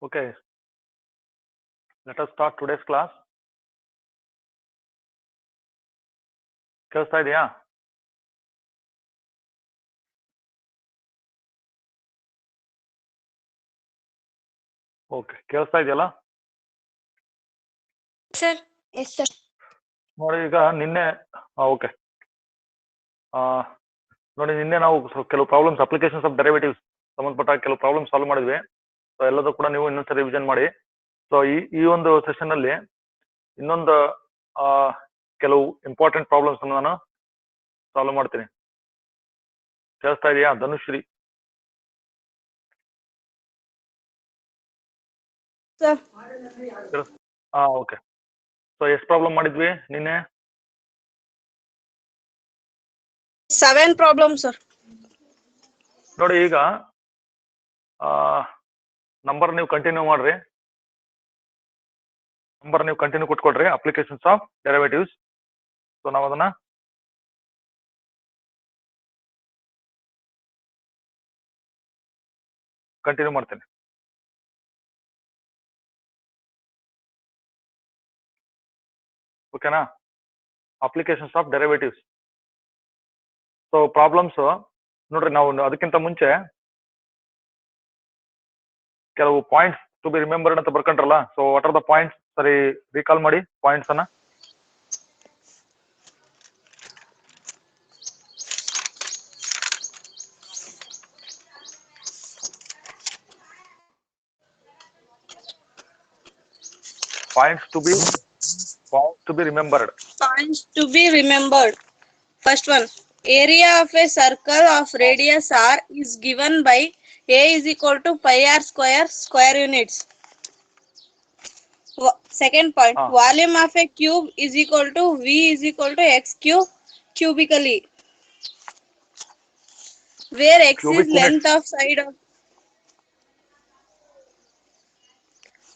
Okay, let us start today's class. ಕೇಳಿಸ್ತಾ ಇದೆಯಾ? Okay, ಕೇಳಿಸ್ತಾ ಇದೆಯಲ್ಲ? Sir yes sir. ನೋಡಿ ಈಗ ನಿನ್ನೆ ಓಕೆ ನೋಡಿ ನಿನ್ನೆ ನಾವು ಕೆಲವು ಪ್ರಾಬ್ಲಮ್ಸ್ ಅಪ್ಲಿಕೇಶನ್ಸ್ ಆಫ್ ಡೆರಿವೇಟಿವ್ಸ್ ಸಂಬಂಧಪಟ್ಟ ಕೆಲವು ಪ್ರಾಬ್ಲಮ್ ಸಾಲ್ವ್ ಮಾಡಿದ್ವಿ. ಸೊ ಎಲ್ಲದೂ ಕೂಡ ನೀವು ಇನ್ನೊಂದ್ಸರಿ ರಿವಿಷನ್ ಮಾಡಿ. ಸೊ ಈ ಒಂದು ಸೆಷನ್ ಅಲ್ಲಿ ಇನ್ನೊಂದು ಕೆಲವು ಇಂಪಾರ್ಟೆಂಟ್ ಪ್ರಾಬ್ಲಮ್ಸ್ ನಾನು ಸಾಲ್ವ್ ಮಾಡ್ತೀನಿ. ಕೇಳಿಸ್ತಾ ಇದೆಯಾ ಧನುಶ್ರೀ? Sir okay. ಸೊ ಎಷ್ಟು ಪ್ರಾಬ್ಲಮ್ ಮಾಡಿದ್ವಿ ನಿನ್ನೆ? 7 ಪ್ರಾಬ್ಲಮ್ ಸರ್. ನೋಡಿ ಈಗ ನಂಬರ್ ನೀವು ಕಂಟಿನ್ಯೂ ಮಾಡ್ರಿ. ನಂಬರ್ ನೀವು ಕಂಟಿನ್ಯೂ ಕೊಟ್ಕೊಡ್ರಿ ಅಪ್ಲಿಕೇಶನ್ಸ್ ಆಫ್ ಡೆರಿವೇಟಿವ್ಸ್. ಸೊ ನಾವು ಅದನ್ನ ಕಂಟಿನ್ಯೂ ಮಾಡ್ತೇನೆ. ಓಕೆನಾ? Applications of derivatives. So problems ನೋಡ್ರಿ, ನಾವು ಅದಕ್ಕಿಂತ ಮುಂಚೆ ಕೆಲವು ಪಾಯಿಂಟ್ಸ್ ಟು ಬಿ ರಿಮೆಂಬರ್ಡ್ ಅಂತ ಬರ್ಕೊಂಡ್ರಲ್ಲ. So what are the points? ಸರಿ, ರೀಕಾಲ್ ಮಾಡಿ ಪಾಯಿಂಟ್ಸ್ ಅನ್ನ. Points to be remembered. Points to be remembered. First one, area of a circle of radius r is given by a is equal to pi r square units. Second point, volume of a cube is equal to v is equal to x cube cubically, where x Cubic is length of side of.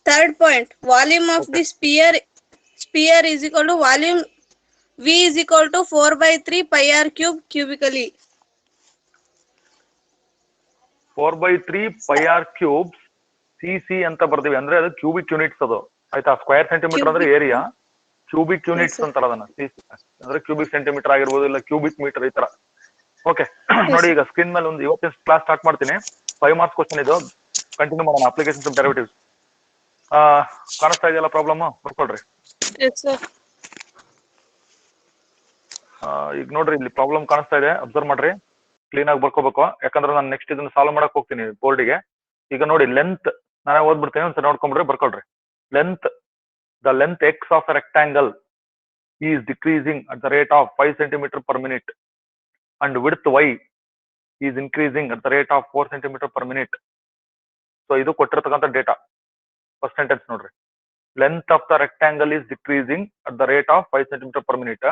Third point, volume of the sphere is equal to volume v is equal to 4/3 pi r cube cubically. 4/3 pi r cubes cc ಅಂತ ಬರ್ತೀವಿ. ಅಂದ್ರೆ ಅದು cubic units. ಅದು ಆಯ್ತಾ? Square centimetre ಅಂದ್ರೆ area, cubic units ಅಂತಾರ ಅದನ್ನ. ಅಂದ್ರೆ ಕ್ಯೂಬಿಕ್ ಸೆಂಟಿಮೀಟರ್ ಆಗಿರ್ಬೋದು, ಇಲ್ಲ ಕ್ಯೂಬಿಕ್ ಮೀಟರ್, ಈ ತರ. ಓಕೆ, ನೋಡಿ ಈಗ ಸ್ಕ್ರೀನ್ ಮೇಲೆ ಒಂದು ಇವತ್ತಿನ ಕ್ಲಾಸ್ ಸ್ಟಾರ್ಟ್ ಮಾಡ್ತೀನಿ. 5 ಮಾರ್ಕ್ಸ್ ಕ್ವಶನ್ ಇದು. ಕಂಟಿನ್ಯೂ ಮಾಡೋಣ. ಅಪ್ಲಿಕೇಶನ್ಸ್ ಆಫ್ ಡೆರಿವೇಟಿವ್ಸ್ ಕಾಣಿಸ್ತಾ ಇದೆಯಲ್ಲ? ಪ್ರಾಬ್ಲಮ್ ಬರ್ಕೊಳ್ರಿ. ಈಗ ನೋಡ್ರಿ, ಇಲ್ಲಿ ಪ್ರಾಬ್ಲಮ್ ಕಾಣಿಸ್ತಾ ಇದೆ, ಅಬ್ಸರ್ವ್ ಮಾಡ್ರಿ. ಕ್ಲೀನ್ ಆಗಿ ಬರ್ಕೋಬೇಕು, ಯಾಕಂದ್ರೆ ನಾನು ನೆಕ್ಸ್ಟ್ ಇದನ್ನ ಸಾಲ್ವ್ ಮಾಡಕ್ ಹೋಗ್ತೀನಿ ಬೋರ್ಡಿಗೆ. ಈಗ ನೋಡಿ, ಲೆಂತ್ ನಾನೇ ಓದ್ಬಿಡ್ತೀನಿ, ಒಂದ್ಸಲ ನೋಡ್ಕೊಂಡ್ರಿ, ಬರ್ಕೊಳ್ರಿ. The length X of a rectangle is decreasing at the rate of 5 centimeter per minute and width Y is increasing at the rate of 4 centimeter per minute. So ಇದು ಕೊಟ್ಟಿರ್ತಕ್ಕಂಥ ಡೇಟಾ. ಫಸ್ಟ್ ಸೆಂಟೆನ್ಸ್ ನೋಡ್ರಿ, length of the rectangle is decreasing at the rate of 5 centimeter per minute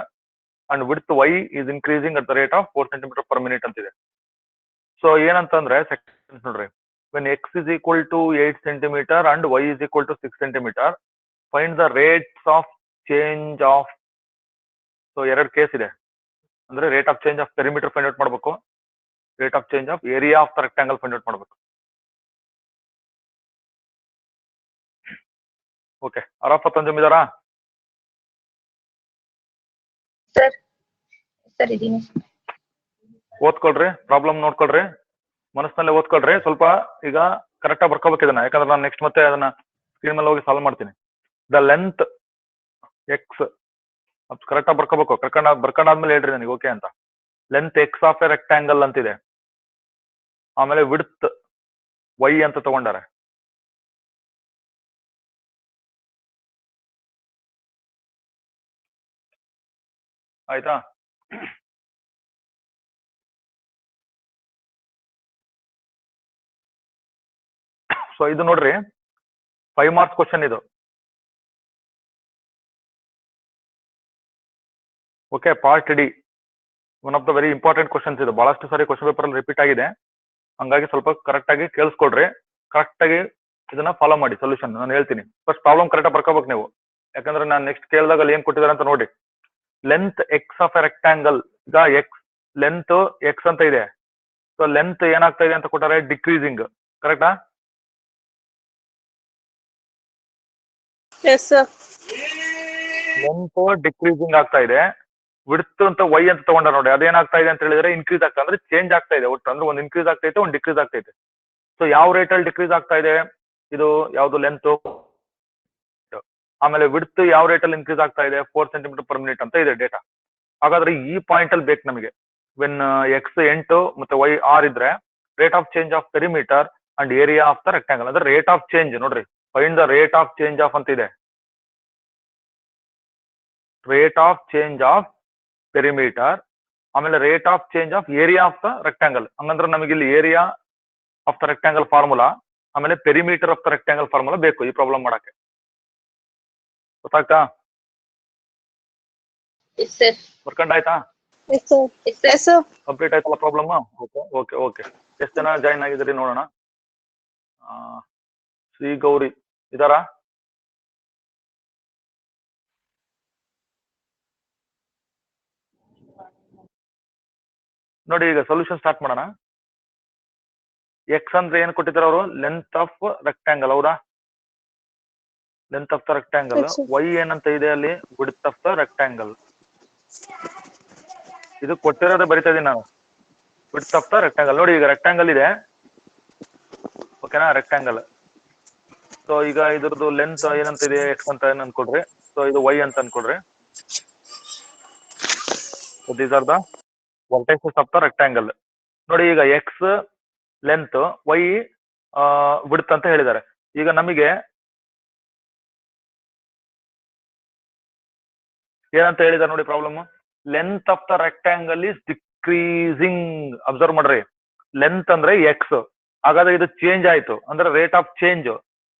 and width Y is increasing at the rate of 4 centimeter per minute ಅಂತಿದೆ. So ಏನಂತಂದ್ರೆ second ನೋಡ್ರಿ, when x is equal to 8 centimeter and y is equal to 6 centimeter, find the rates of change of. So ಎರಡು case ಇದೆ. ಅಂದ್ರೆ rate of change of perimeter find out ಮಾಡಬೇಕು, rate of change of area of the rectangle find out ಮಾಡಬೇಕು. Okay, Arafat ಅಂಜುಮಿದಾರಾ? Sir ಇದೀನಿ. ಓದ್ಕೊಳ್ರಿ, problem ನೋಡ್ಕೊಳ್ರಿ, ಮನಸ್ಸಿನಲ್ಲೇ ಓದ್ಕೊಳ್ರಿ. ಸ್ವಲ್ಪ ಈಗ ಕರೆಕ್ಟ್ ಆಗಿ ಬರ್ಕೋಬೇಕು ಇದನ್ನ, ಯಾಕಂದ್ರೆ ನಾನು ನೆಕ್ಸ್ಟ್ ಮತ್ತೆ ಅದನ್ನ ಸ್ಕ್ರೀನ್ ಮೇಲೆ ಹೋಗಿ ಸಾಲ್ವ್ ಮಾಡ್ತೀನಿ. ದ ಲೆಂತ್ ಎಕ್ಸ್ ಕರೆಕ್ಟ್ ಆಗಿ ಬರ್ಕೋಬೇಕು. ಬರ್ಕೊಂಡಾದ್ಮೇಲೆ ಹೇಳ್ರಿ ನನಗೆ ಓಕೆ ಅಂತ. Length X of a rectangle ಅಂತಿದೆ, ಆಮೇಲೆ ವಿಡ್ತ್ ವೈ ಅಂತ ತಗೊಂಡಾರೆ. ಆಯ್ತಾ? ಸೊ ಇದು ನೋಡ್ರಿ, 5 ಮಾರ್ಕ್ಸ್ ಕ್ವಶನ್ ಇದು. Okay, part D, one of the very important questions ಇದು. ಬಹಳಷ್ಟು ಸಾರಿ ಕ್ವಶನ್ ಪೇಪರ್ ಅಲ್ಲಿ ರಿಪೀಟ್ ಆಗಿದೆ, ಹಂಗಾಗಿ ಸ್ವಲ್ಪ ಕರೆಕ್ಟ್ ಆಗಿ ಕೇಳಿಸ್ಕೊಳ್ರಿ, ಕರೆಕ್ಟ್ ಆಗಿ ಇದನ್ನ ಫಾಲೋ ಮಾಡಿ. ಸೊಲ್ಯೂಷನ್ ನಾನು ಹೇಳ್ತೀನಿ. ಫಸ್ಟ್ ಪ್ರಾಬ್ಲಮ್ ಕರೆಕ್ಟ್ ಆಗಿ ಬರ್ಕೋಬೇಕು ನೀವು, ಯಾಕಂದ್ರೆ ನಾನು ನೆಕ್ಸ್ಟ್ ಕೇಳಿದಾಗ ಅಲ್ಲಿ ಏನ್ ಕೊಟ್ಟಿದ್ದಾರೆ ಅಂತ ನೋಡಿ. Length X of a rectangle, ಈಗ ಎಕ್ಸ್ ಲೆಂತ್ ಎಕ್ಸ್ ಅಂತ ಇದೆ. ಸೊ ಲೆಂತ್ ಏನಾಗ್ತಾ ಇದೆ ಅಂತ ಕೊಟ್ಟಾರೆ, ಡಿಕ್ರೀಸಿಂಗ್. ಕರೆಕ್ಟಾ? Yes, sir. ಲೆಂತ್ ಡಿಕ್ರೀಸಿಂಗ್ ಆಗ್ತಾ ಇದೆ, ವಿಡ್ತ್ ಅಂತ ವೈ ಅಂತ ತಗೊಂಡ ನೋಡಿ, ಅದೇನಾಗ್ತಾ ಇದೆ ಅಂತ ಹೇಳಿದ್ರೆ ಇನ್ಕ್ರೀಸ್ ಆಗ್ತಾ ಅಂದ್ರೆ ಚೇಂಜ್ ಆಗ್ತಾ ಇದೆ ಒಟ್ಟು, ಅಂದ್ರೆ ಒಂದು ಇನ್ಕ್ರೀಸ್ ಆಗ್ತೈತೆ ಒಂದು ಡಿಕ್ರೀಸ್ ಆಗ್ತೈತೆ. ಸೊ ಯಾವ ರೇಟ್ ಅಲ್ಲಿ ಡಿಕ್ರೀಸ್ ಆಗ್ತಾ ಇದೆ, ಇದು ಯಾವ್ದು ಲೆಂತ್, ಆಮೇಲೆ ವಿಡ್ತ್ ಯಾವ ರೇಟ್ ಅಲ್ಲಿ ಇನ್ಕ್ರೀಸ್ ಆಗ್ತಾ ಇದೆ 4 ಸೆಂಟಿಮೀಟರ್ ಪರ್ ಮಿನಿಟ್ ಅಂತ ಇದೆ ಡೇಟಾ. ಹಾಗಾದ್ರೆ ಈ ಪಾಯಿಂಟ್ ಅಲ್ಲಿ ಬೇಕು ನಮಗೆ, ವೆನ್ ಎಕ್ಸ್ 8 ಮತ್ತೆ ವೈ 6 ಇದ್ರೆ rate of change of perimeter and area of the rectangle, ಅಂದ್ರೆ ರೇಟ್ ಆಫ್ ಚೇಂಜ್ ನೋಡ್ರಿ, find the rate of change of ಅಂತ ಇದೆ, rate of change of perimeter ಆಮೇಲೆ rate of change of area of the rectangle. ಹಂಗಂದ್ರೆ ನಮಗೆ ಇಲ್ಲಿ area of the rectangle formula ಆಮೇಲೆ perimeter of the rectangle formula ಬೇಕು ಈ ಪ್ರಾಬ್ಲಮ್ ಮಾಡಕ್ಕೆ. ಗೊತ್ತಾಗ್ತಾ? Yes, sir. ಬರ್ಕೊಂಡಾಯ್ತಾ? Yes, sir. Yes, sir. Complete ಆಯ್ತಲ್ಲ ಪ್ರಾಬ್ಲಮ್? Okay okay okay. ಎಷ್ಟು ಜನ ಜಾಯಿನ್ ಆಗಿದ್ದೀರಿ ನೋಡೋಣ. ಶ್ರೀ ಗೌರಿ ಇದಾರಾ? ನೋಡಿ ಈಗ ಸೊಲ್ಯೂಷನ್ ಸ್ಟಾರ್ಟ್ ಮಾಡೋಣ. ಎಕ್ಸ್ ಅಂದ್ರೆ ಏನ್ ಕೊಟ್ಟಿದ್ದಾರೆ ಅವರು, ಲೆಂತ್ ಆಫ್ ರೆಕ್ಟಾಂಗಲ್, ಹೌದಾ? Length of the rectangle. Yes, sir. Y ಏನಂತ ಇದೆ ಅಲ್ಲಿ, ವಿಡ್ತ್ ಆಫ್ ದ ರೆಕ್ಟಾಂಗಲ್. ಇದು ಕೊಟ್ಟಿರೋದೇ ಬರಿತಾ ಇದೀನಿ ನಾನು, ವಿಡ್ತ್ ಆಫ್ ದ ರೆಕ್ಟಾಂಗಲ್. ನೋಡಿ ಈಗ ರೆಕ್ಟಾಂಗಲ್ ಇದೆ, ಓಕೆನಾ, ರೆಕ್ಟಾಂಗಲ್. ಸೊ ಈಗ ಇದ್ರದ್ದು ಲೆಂತ್ ಏನಂತ ಇದೆ, ಎಕ್ಸ್ ಅಂತ ಏನ್ ಅನ್ಕೊಡ್ರಿ, ಸೊ ಇದು ವೈ ಅಂತ ಅನ್ಕೊಡ್ರಿ. These are the vertices of the rectangle. ನೋಡಿ ಈಗ ಎಕ್ಸ್ ಲೆಂತ್, ವೈ ವಿಡ್ತ್ ಅಂತ ಹೇಳಿದ್ದಾರೆ. ಈಗ ನಮಗೆ ಏನಂತ ಹೇಳಿದ್ದಾರೆ ನೋಡಿ problem, length of the rectangle is decreasing. Observe ಮಾಡ್ರಿ, ಲೆಂತ್ ಅಂದ್ರೆ ಎಕ್ಸ್, ಹಾಗಾದ್ರೆ ಇದು ಚೇಂಜ್ ಆಯ್ತು ಅಂದ್ರೆ rate of change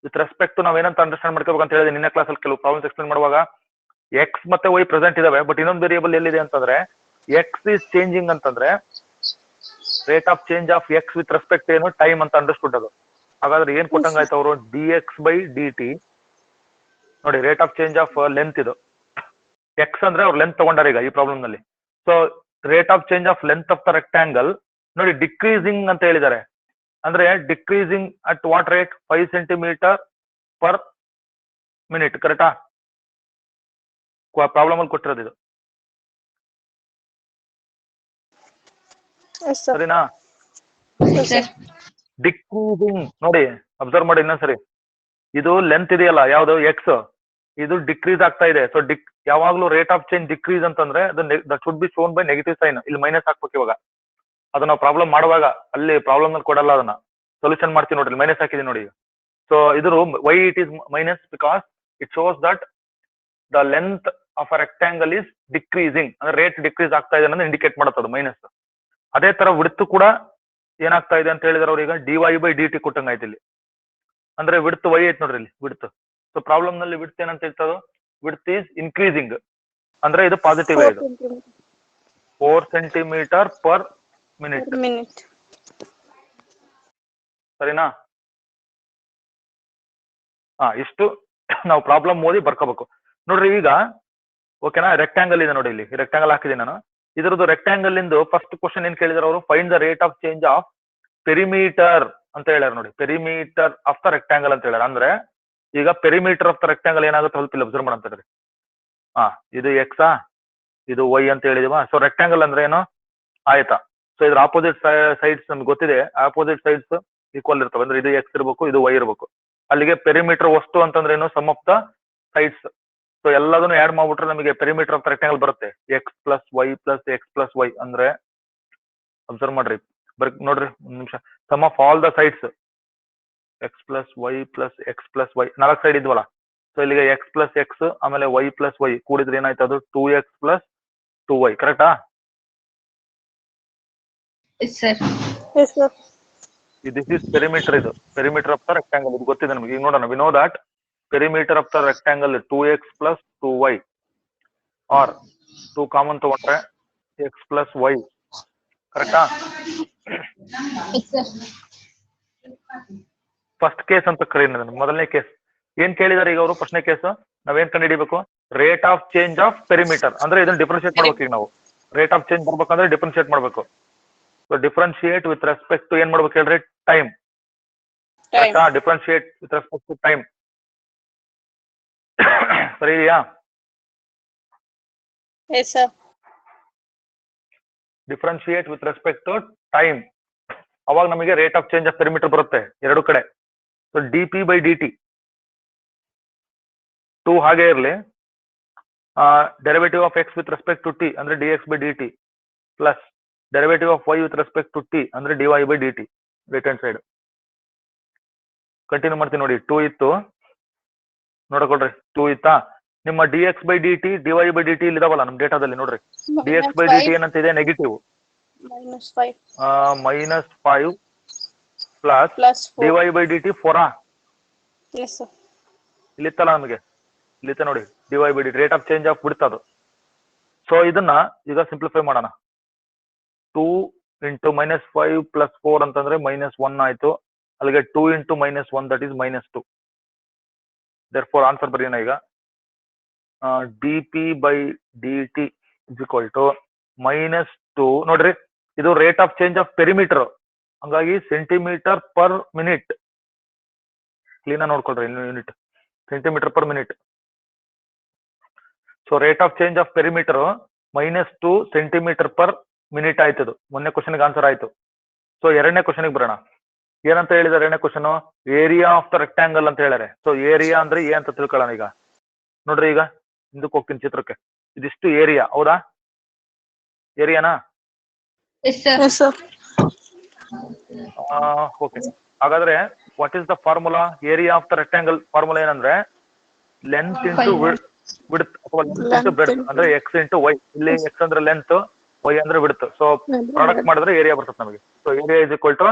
with respect ನಾವ್ ಏನಂತ ಅಂಡರ್ಸ್ಟ್ಯಾಂಡ್ ಮಾಡ್ಕೋಬೇಕು ಅಂತ ಹೇಳಿದೆ ನಿನ್ನೆ ಕ್ಲಾಸಲ್ಲಿ ಕೆಲವು ಪ್ರಾಬ್ಲಮ್ಸ್ ಎಕ್ಸ್ಪ್ಲೇನ್ ಮಾಡುವಾಗ. ಎಕ್ಸ್ ಮತ್ತೆ ವೈ ಪ್ರೆಸೆಂಟ್ ಇದಾವೆ, ಬಟ್ ಇನ್ನೊಂದು ವೇರಿಯಬಲ್ ಎಲ್ಲಿದೆ ಅಂತಂದ್ರೆ ಎಕ್ಸ್ ಇಸ್ ಚೇಂಜಿಂಗ್ ಅಂತಂದ್ರೆ rate of change of x with respect ಏನು, ಟೈಮ್ ಅಂತ ಅಂಡರ್ಸ್ಟುಡ್ ಅದು. ಹಾಗಾದ್ರೆ ಏನ್ ಕೊಟ್ಟಂಗಾಯ್ತು ಅವರು, D X by D T. ನೋಡಿ rate of change of length ಇದು, ಎಕ್ಸ್ ಅಂದ್ರೆ ಅವ್ರು ಲೆಂತ್ ತಗೊಂಡಾರ ಈಗ ಈ ಪ್ರಾಬ್ಲಮ್ ನಲ್ಲಿ. So rate of change of length of the rectangle ನೋಡಿ ಡಿಕ್ರೀಸಿಂಗ್ ಅಂತ ಹೇಳಿದ್ದಾರೆ, ಅಂದ್ರೆ decreasing at what rate, 5 centimetre per minute. ಕರೆಕ್ಟಾ? ಪ್ರಾಬ್ಲಮ್ ಅಲ್ಲಿ ಕೊಟ್ಟಿರೋದು ಇದು, Yes, sir. ಸರಿನಾ? Yes, sir. ಡಿಕ್ರೀಸಿಂಗ್ ನೋಡಿ, ಅಬ್ಸರ್ವ್ ಮಾಡಿ ಇನ್ನೊಂದ್ಸರಿ, ಇದು ಲೆಂತ್ ಇದೆಯಲ್ಲ ಯಾವ್ದು ಎಕ್ಸ್, ಇದು ಡಿಕ್ರೀಸ್ ಆಗ್ತಾ ಇದೆ. ಸೊ ಯಾವಾಗ್ಲೂ ರೇಟ್ ಆಫ್ ಚೇಂಜ್ ಡಿಕ್ರೀಸ್ ಅಂತಂದ್ರೆ that should be shown by negative sign, ಇಲ್ಲಿ ಮೈನಸ್ ಹಾಕ್ಬೇಕು. ಇವಾಗ ಅದು ನಾವು ಪ್ರಾಬ್ಲಮ್ ಮಾಡುವಾಗ ಅಲ್ಲಿ ಪ್ರಾಬ್ಲಮ್ ನಲ್ಲಿ ಕೊಡಲ್ಲ, ಅದನ್ನ ಸೊಲ್ಯೂಷನ್ ಮಾಡ್ತೀವಿ ನೋಡ್ರಿ, ಮೈನಸ್ ಹಾಕಿದೀನಿ ನೋಡಿ. ಸೊ ಇದ್ರ why it is minus, because it shows that the length of a rectangle is decreasing, ಅಂದ್ರೆ ರೇಟ್ ಡಿಕ್ರೀಸ್ ಆಗ್ತಾ ಇದೆ ಅನ್ನೋದು ಇಂಡಿಕೇಟ್ ಮಾಡುತ್ತೆ ಮೈನಸ್. ಅದೇ ತರ ವಿಡ್ತ್ ಕೂಡ ಏನಾಗ್ತಾ ಇದೆ ಅಂತ ಹೇಳಿದ್ರೆ ಅವ್ರೀಗ D Y by D T ಕೊಟ್ಟಂಗಾಯ್ತು ಇಲ್ಲಿ, ಅಂದ್ರೆ ವಿಡ್ತ್ ವೈ ಐತ್ ನೋಡ್ರಿ ಇಲ್ಲಿ ವಿಡ್ತ್. ಸೊ ಪ್ರಾಬ್ಲಮ್ ನಲ್ಲಿ ವಿಡ್ತ್ ಏನಂತ ಹೇಳ್ತದೋ, ವಿಡ್ತ್ ಈಸ್ ಇನ್ಕ್ರೀಸಿಂಗ್ ಅಂದ್ರೆ ಇದು ಪಾಸಿಟಿವ್ 4 ಇದು, centimeter 4 centimetre per minute. per minute. ಸರಿನಾ? ಇಷ್ಟು ನಾವು ಪ್ರಾಬ್ಲಮ್ ಓದಿ ಬರ್ಕೋಬೇಕು ನೋಡ್ರಿ. ಈಗ ಓಕೆನಾ, ರೆಕ್ಟಾಂಗಲ್ ಇದೆ ನೋಡಿ, ಇಲ್ಲಿ ರೆಕ್ಟಾಂಗಲ್ ಹಾಕಿದೀನಿ ನಾನು. ಇದ್ರದ್ದು ರೆಕ್ಟಾಂಗಲ್ ಇಂದು ಫಸ್ಟ್ ಕ್ವಶನ್ ಏನ್ ಕೇಳಿದಾರೆ ಅವರು, find the rate of change of perimeter ಅಂತ ಹೇಳ್ಯಾರ ನೋಡಿ, ಪೆರಿಮೀಟರ್ ಆಫ್ ದ ರೆಕ್ಟಾಂಗಲ್ ಅಂತ ಹೇಳ್ಯಾರ. ಅಂದ್ರೆ ಈಗ ಪೆರಿಮೀಟರ್ ಆಫ್ ದ ರೆಕ್ಟಾಂಗಲ್ ಏನಾಗುತ್ತೆ ಸ್ವಲ್ಪ ಇಲ್ಲಿ ಅಬ್ಸರ್ವ್ ಮಾಡಂತ ಹೇಳ್ರಿ. ಇದು ಎಕ್ಸಾ, ಇದು ವೈ ಅಂತ ಹೇಳಿದೀವ. ಸೊ ರೆಕ್ಟಾಂಗಲ್ ಅಂದ್ರೆ ಏನು, ಆಯ್ತಾ. ಸೊ ಇದ್ರ ಆಪೋಸಿಟ್ ಸೈಡ್ಸ್ ನಮ್ಗೆ ಗೊತ್ತಿದೆ, ಆಪೋಸಿಟ್ ಸೈಡ್ಸ್ ಈಕ್ವಲ್ ಇರ್ತವೆ, ಅಂದ್ರೆ ಇದು ಎಕ್ಸ್ ಇರಬೇಕು, ಇದು ವೈ ಇರಬೇಕು. ಅಲ್ಲಿಗೆ ಪೆರಿಮೀಟರ್ ವಸ್ತು ಅಂತಂದ್ರೆ ಏನು, sum of the sides. So ಎಲ್ಲದನ್ನು ಆಡ್ ಮಾಡ್ಬಿಟ್ರೆ ನಮಗೆ ಪೆರಿಮೀಟರ್ ಆಫ್ ದ ರೆಕ್ಟಾಂಗಲ್ ಬರುತ್ತೆ, X plus Y plus X plus Y. ಅಂದ್ರೆ ಅಬ್ಸರ್ವ್ ಮಾಡ್ರಿ, ನೋಡ್ರಿ ಒಂದ್ ನಿಮಿಷ, sum of all the sides X plus Y plus X plus Y, 4 side ಇದ್ವಲ್ಲ. ಸೊ ಇಲ್ಲಿಗೆ ಎಕ್ಸ್ ಪ್ಲಸ್ ಎಕ್ಸ್ ಆಮೇಲೆ ವೈ ಪ್ಲಸ್ ವೈ ಕೂಡಿದ್ರೆ ಏನಾಯ್ತು, ಅದು 2x ಪ್ಲಸ್ 2y. ಕರೆಕ್ಟಾ? Yes, sir. Yes, sir. This is perimeter, ಇದು ಪೆರಿಮೀಟರ್ ಆಫ್ ದ ರೆಕ್ಟಾಂಗಲ್. ಇದು ಗೊತ್ತಿದೆ ನಮಗೆ. ಈಗ ನೋಡೋಣ, we know that perimeter of the rectangle 2x plus 2y, or 2 common ತಗೊಂಡ್ರೆ x ಪ್ಲಸ್ ವೈ. ಕರೆಕ್ಟಾ? Yes, sir. ಫಸ್ಟ್ ಕೇಸ್ ಅಂತ ಕರೀನಿ, ಮೊದಲನೇ ಕೇಸ್. ಏನ್ ಕೇಳಿದಾರೆ ಈಗ ಅವರು, ಫಸ್ಟ್ನೇ ಕೇಸ್ ನಾವೇನ್ ಕಂಡು ಹಿಡಿಬೇಕು, rate of change of perimeter. ಅಂದ್ರೆ ಇದನ್ನ ಡಿಫ್ರೆನ್ಶಿಯೇಟ್ ಮಾಡ್ಬೇಕು. ಈಗ ನಾವು ರೇಟ್ ಆಫ್ ಚೇಂಜ್ ಬರ್ಬೇಕಂದ್ರೆ ಡಿಫ್ರೆನ್ಶಿಯೇಟ್ ಮಾಡ್ಬೇಕು. So differentiate with respect to ಏನ್ ಮಾಡ್ಬೇಕು ಹೇಳ್ರಿ, ಟೈಮ್. ಕರೆಕ್ಟಾ? Differentiate with respect to time. ಸರಿ ಇದೆಯಾ? Yes, sir. Differentiate with respect to time. ಅವಾಗ ನಮಗೆ rate of change of perimeter ಬರುತ್ತೆ ಎರಡು ಕಡೆ. So d P by D t 2 ಹಾಗೆ ಇರಲಿ. Derivative of x with respect to T ಅಂದ್ರೆ D X by D T plus derivative of Y with respect to T ಅಂದ್ರೆ D Y by D T right hand side. Continue ಮಾಡ್ತೀನಿ ನೋಡಿ. 2 ಇತ್ತು ನೋಡ್ಕೊಳ್ರಿ. 2 ಇತ್ತಾ? ನಿಮ್ಮ D X by D T D Y by D T ಇಲ್ಲಿ ಇದಾವಲ್ಲ ನಮ್ಮ ಡೇಟಾದಲ್ಲಿ ನೋಡ್ರಿ. D X by D T ಏನಂತಿದೆ? Negative -5 -5 plus plus D 4. Y by D T 4. Yes, sir. ಇಲ್ಲಿತ್ತಲ್ಲ ನಮಗೆ, ಇಲ್ಲಿತ್ತ ನೋಡಿ D Y by D T rate of change of ಬಿಡ್ತದು. ಸೊ ಇದನ್ನ ಈಗ ಸಿಂಪ್ಲಿಫೈ ಮಾಡೋಣ. 2 ಇಂಟು -5 ಪ್ಲಸ್ 4 ಅಂತಂದ್ರೆ -1 ಆಯ್ತು. ಅಲ್ಲಿಗೆ 2 into -1 that is -2. Therefore answer ಬರೀನ ಈಗ. D P by D T is equal to -2. ನೋಡ್ರಿ ಇದು rate of change of perimeter, ಹಂಗಾಗಿ ಸೆಂಟಿಮೀಟರ್ ಪರ್ ಮಿನಿಟ್. ಕ್ಲೀನ್ ನೋಡ್ಕೊಳ್ರಿ unit centimetre per minute. So rate of change of perimeter -2 centimetre per minute ಆಯ್ತದು. ಮೊನ್ನೆ ಕ್ವಶನ್ಗೆ answer ಆಯ್ತು. So ಎರಡನೇ ಕ್ವಶನ್ಗೆ ಬರೋಣ. ಏನಂತ ಹೇಳಿದಾರೆ ಎರಡನೇ question? Area of the rectangle ಅಂತ ಹೇಳ್ಯಾರೆ. ಸೊ ಏರಿಯಾ ಅಂದ್ರೆ ಏನ್ ಅಂತ ತಿಳ್ಕೊಳ್ಳೋಣ ಈಗ. ನೋಡ್ರಿ ಈಗ ಹಿಂದಕ್ಕೆ ಹೋಗ್ತೀನಿ ಚಿತ್ರಕ್ಕೆ. ಇದಿಷ್ಟು ಏರಿಯಾ, ಹೌದಾ? ಏರಿಯಾನಾ? Yes, sir. ಓಕೆ. ಹಾಗಾದ್ರೆ what is the formula? Area of the rectangle formula ಏನಂದ್ರೆ ಲೆಂತ್ ಇಂಟು ವಿಡ್ತ್ ಅಥವಾ ಲೆಂತ್ ಇಂಟು ಬ್ರೆಡ್ತ್ ಅಂದ್ರೆ ಎಕ್ಸ್ ಇಂಟು ವೈ. ಇಲ್ಲಿ ಎಕ್ಸ್ ಅಂದ್ರೆ ಲೆಂತ್, ವೈ ಅಂದ್ರೆ ವಿಡ್ತ್. ಸೊ ಪ್ರಾಡಕ್ಟ್ ಮಾಡಿದ್ರೆ ಏರಿಯಾ ಬರ್ತದೆ ನಮಗೆ. So area is equal to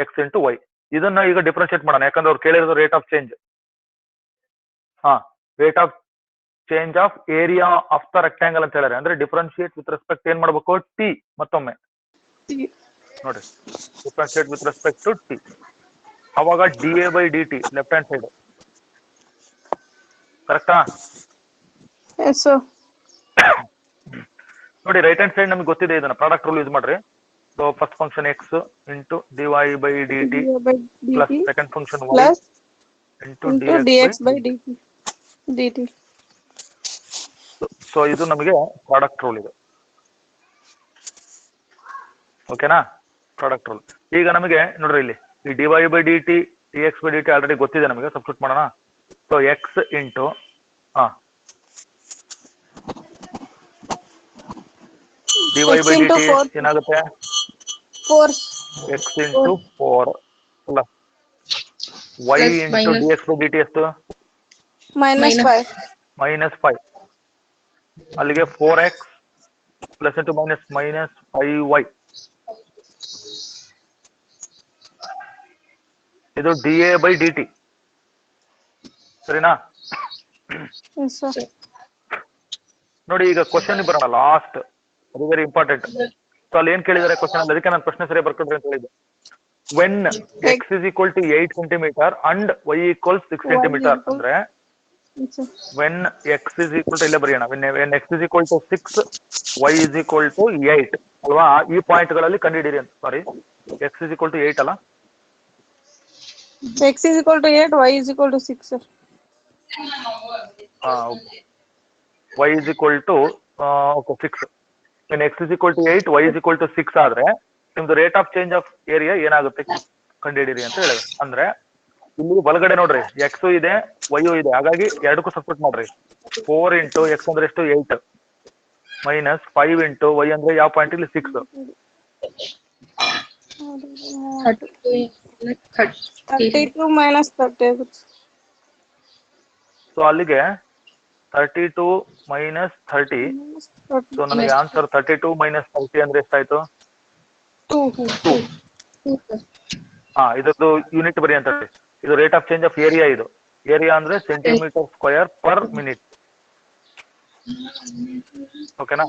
X into Y. ಇದನ್ನ ಈಗ ಡಿಫ್ರೆನ್ಶಿಯೇಟ್ ಮಾಡೋಣ, ಯಾಕಂದ್ರೆ ಅವ್ರು ಕೇಳಿರೋದು rate of change. Rate of change of area of the rectangle ಅಂತ ಹೇಳಿದ್ರೆ ಅಂದ್ರೆ ಡಿಫ್ರೆನ್ಶಿಯೇಟ್ ವಿತ್ ರೆಸ್ಪೆಕ್ಟ್ ಏನ್ ಮಾಡ್ಬೇಕು? ಟಿ. ಮತ್ತೊಮ್ಮೆ ನೋಡ್ರಿ, differentiate with respect to T. ಅವಾಗ D A by D T left hand side. ಕರೆಕ್ಟಾ? Yes, sir. ನೋಡಿ ರೈಟ್ ಹ್ಯಾಂಡ್ ಸೈಡ್ ನಮ್ಗೆ ಗೊತ್ತಿದೆ, ಇದನ್ನ ಪ್ರಾಡಕ್ಟ್ ರೂಲ್ ಯೂಸ್ ಮಾಡ್ರಿ. So first function X into D Y by D T plus second function Y plus into into dx by dt. So ಇದು ನಮಗೆ product rule ಇದೆ. ಓಕೆನಾ? Product rule. ಈಗ ನಮಗೆ ನೋಡ್ರಿ ಇಲ್ಲಿ ಈ D Y by D T d X by D t already ಗೊತ್ತಿದೆ ನಮಗೆ. ಸಬ್ಸ್ಟಿಟ್ಯೂಟ್ ಮಾಡೋಣ. So x into D Y by D t ಏನಾಗುತ್ತೆ? 4. X into 4 plus y into d X by D t ಎಷ್ಟು? -5. -5. ಅಲ್ಲಿಗೆ 4x plus into minus -5y. ಇದು D A by D T. ಸರಿನಾ? Yes, sir. ನೋಡಿ ಈಗ question ಬರೋಣ last. ಅದು very important. So ಅಲ್ಲಿ ಏನ್ ಕೇಳಿದಾರೆ ಕ್ವಶನ್ ಅಲ್ಲಿ, ಅದಕ್ಕೆ ನಾನು ಪ್ರಶ್ನೆ ಸರಿ ಬರ್ಕೊಂಡ್ರೆ ಅಂತ ಹೇಳಿದ್ದೆ. When X is equal to 8 centimeter and y equal 6 centimeter ಅಂದ್ರೆ when x is equal to, ಇಲ್ಲೇ ಬರೆಯೋಣ, when x is equal to 6 y is equal to 8 ಅಲ್ವಾ? ಈ ಪಾಯಿಂಟ್ ಗಳಲ್ಲಿ ಕಂಡುಹಿಡಿಯಿರಿ ಅಂತ. ಸಾರಿ, x is equal to 8 ಅಲ್ಲ? X is equal to 8, y is equal to 6, sir. y is equal to 6. when x is equal to 8 y is equal to 6 ಆದ್ರೆ ನಿಮ್ದು rate of change of area ಏನಾಗುತ್ತೆ ಕಂಡುಹಿಡಿಯಿರಿ ಅಂತ ಹೇಳಿದ್ರೆ. ಅಂದ್ರೆ ಇಲ್ಲಿ ಬಲಗಡೆ ನೋಡ್ರಿ ಎಕ್ಸ್ ಇದೆ ವೈ ಇದೆ, ಹಾಗಾಗಿ ಎರಡಕ್ಕೂ ಸಬ್ಸ್ಟಿಟ್ಯೂಟ್ ಮಾಡ್ರಿ. 4 ಇಂಟು ಎಕ್ಸ್ ಅಂದ್ರೆ ಎಷ್ಟು? 8 ಮೈನಸ್ 5 ಇಂಟು ವೈ ಅಂದ್ರೆ ಯಾವ ಪಾಯಿಂಟ್ ಇಲ್ಲಿ? 6. 32 minus 30 ಆಗುತ್ತೆ. ಸೊ ಅಲ್ಲಿಗೆ 32 ಮೈನಸ್ 30. ಸೊ ನನಗೆ ಆನ್ಸರ್ 32 ಮೈನಸ್ 30 ಅಂದ್ರೆ ಎಷ್ಟಾಯ್ತು? 2. ಇದದ್ದು ಯೂನಿಟ್ ಬರಿ ಅಂತ ಹೇಳಿ. ಇದು rate of change of area. ಇದು ಏರಿಯಾ ಅಂದ್ರೆ ಸೆಂಟಿಮೀಟರ್ ಸ್ಕ್ವೇರ್ ಪರ್ ಮಿನಿಟ್. ಓಕೆನಾ?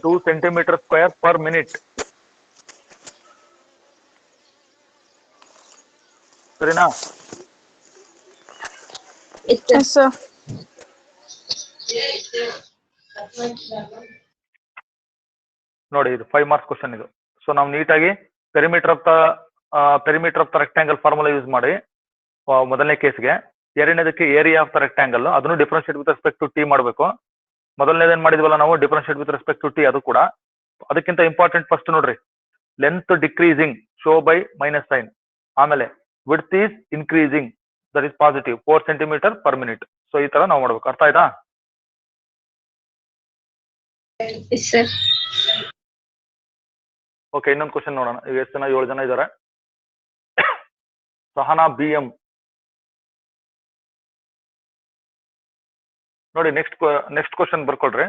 2 ಸೆಂಟಿಮೀಟರ್ ಸ್ಕ್ವೇರ್ ಪರ್ ಮಿನಿಟ್. ಸರಿನಾ? Yes, sir. ನೋಡಿ ಇದು 5 ಮಾರ್ಕ್ಸ್ ಕ್ವಶನ್ ಇದು. ಸೊ ನಾವು ನೀಟಾಗಿ perimeter of the rectangle formula use ಮಾಡಿ ಮೊದಲನೇ ಕೇಸ್ಗೆ. ಎರಡನೇದಕ್ಕೆ ಏರಿಯಾ ಆಫ್ ದ ರೆಕ್ಟಾಂಗಲ್, ಅದನ್ನು differentiate with respect to T ಮಾಡಬೇಕು. ಮೊದಲನೇದೇನ್ ಮಾಡಿದ್ವಲ್ಲ ನಾವು differentiate with respect to T, ಅದು ಕೂಡ. ಅದಕ್ಕಿಂತ ಇಂಪಾರ್ಟೆಂಟ್ ಫಸ್ಟ್ ನೋಡ್ರಿ, length decreasing show by minus sign. ಆಮೇಲೆ width is increasing, that is positive 4 centimetre per minute. So ಈ ತರ ನಾವು ಮಾಡ್ಬೇಕು. ಅರ್ಥ ಆಯ್ತಾ? ಓಕೆ, ಇನ್ನೊಂದು ಕ್ವಶನ್ ನೋಡೋಣ. ಈಗ ಎಷ್ಟು ಜನ? 7 ಜನ ಇದ್ದಾರೆ. ಸಹನಾ BM ನೋಡಿ. ನೆಕ್ಸ್ಟ್ ಕ್ವಶನ್ ಬರ್ಕೊಳ್ರಿ.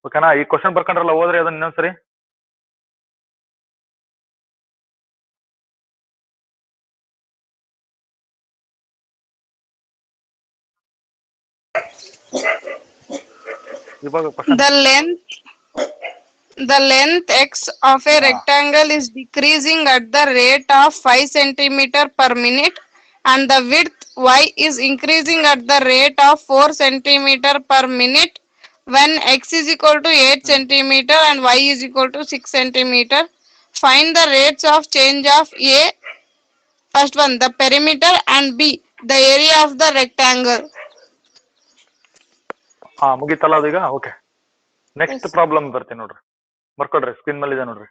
ಓಕೆನಾ? ಈ ಕ್ವಶನ್ ಬರ್ಕೊಂಡ್ರಲ್ಲ, ಹೋದ್ರಿ ಅದನ್ನ ಇನ್ನೊಂದ್ಸರಿ. ಇವಾಗ question, The length x of a rectangle is decreasing at the rate of 5 centimeter per minute, and the width y is increasing at the rate of 4 centimeter per minute when x is equal to 8 centimeter and y is equal to 6 centimeter. Find the rates of change of A, first one, the perimeter, and B, the area of the rectangle. ಮುಗೀತಲ್ಲ ಅದೀಗ? Okay, next problem ಬರ್ತೀನಿ ನೋಡ್ರಿ. ಬರ್ಕೊಡ್ರಿ, screen ಮೇಲೆ ಇದೆ ನೋಡ್ರಿ.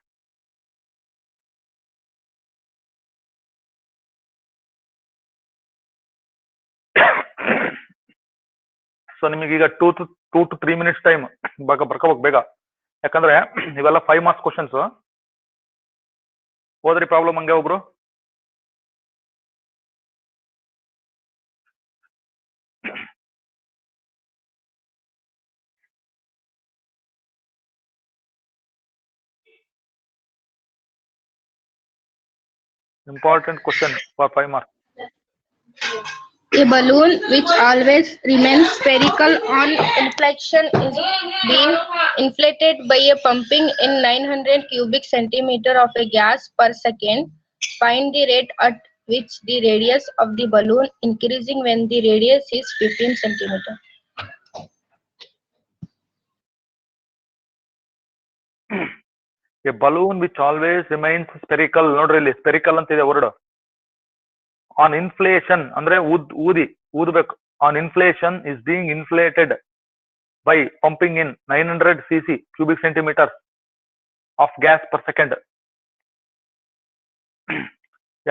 So ನಿಮಗೀಗ 2 to 3 minutes time ಬರ್ಕೋಬೇಕು ಬೇಗ, ಯಾಕಂದ್ರೆ ಇವೆಲ್ಲ 5 marks questions. ಹೋದ್ರಿ ಪ್ರಾಬ್ಲಮ್ ಹಂಗೆ ಒಬ್ರು. Important question for 5 marks. A balloon which always remains spherical on inflation is being inflated by a pumping in 900 cubic centimeter of a gas per second. Find the rate at which the radius of the balloon increasing when the radius is 15 centimeter. A balloon which always remains spherical. ನೋಡ್ರಿ, ಇಲ್ಲಿ spherical ಅಂತ ಇದೆ word. An inflation ಅಂದ್ರೆ ಊದಬೇಕು. An inflation is being inflated by pumping in 900 cc cubic centimeters of gas per second.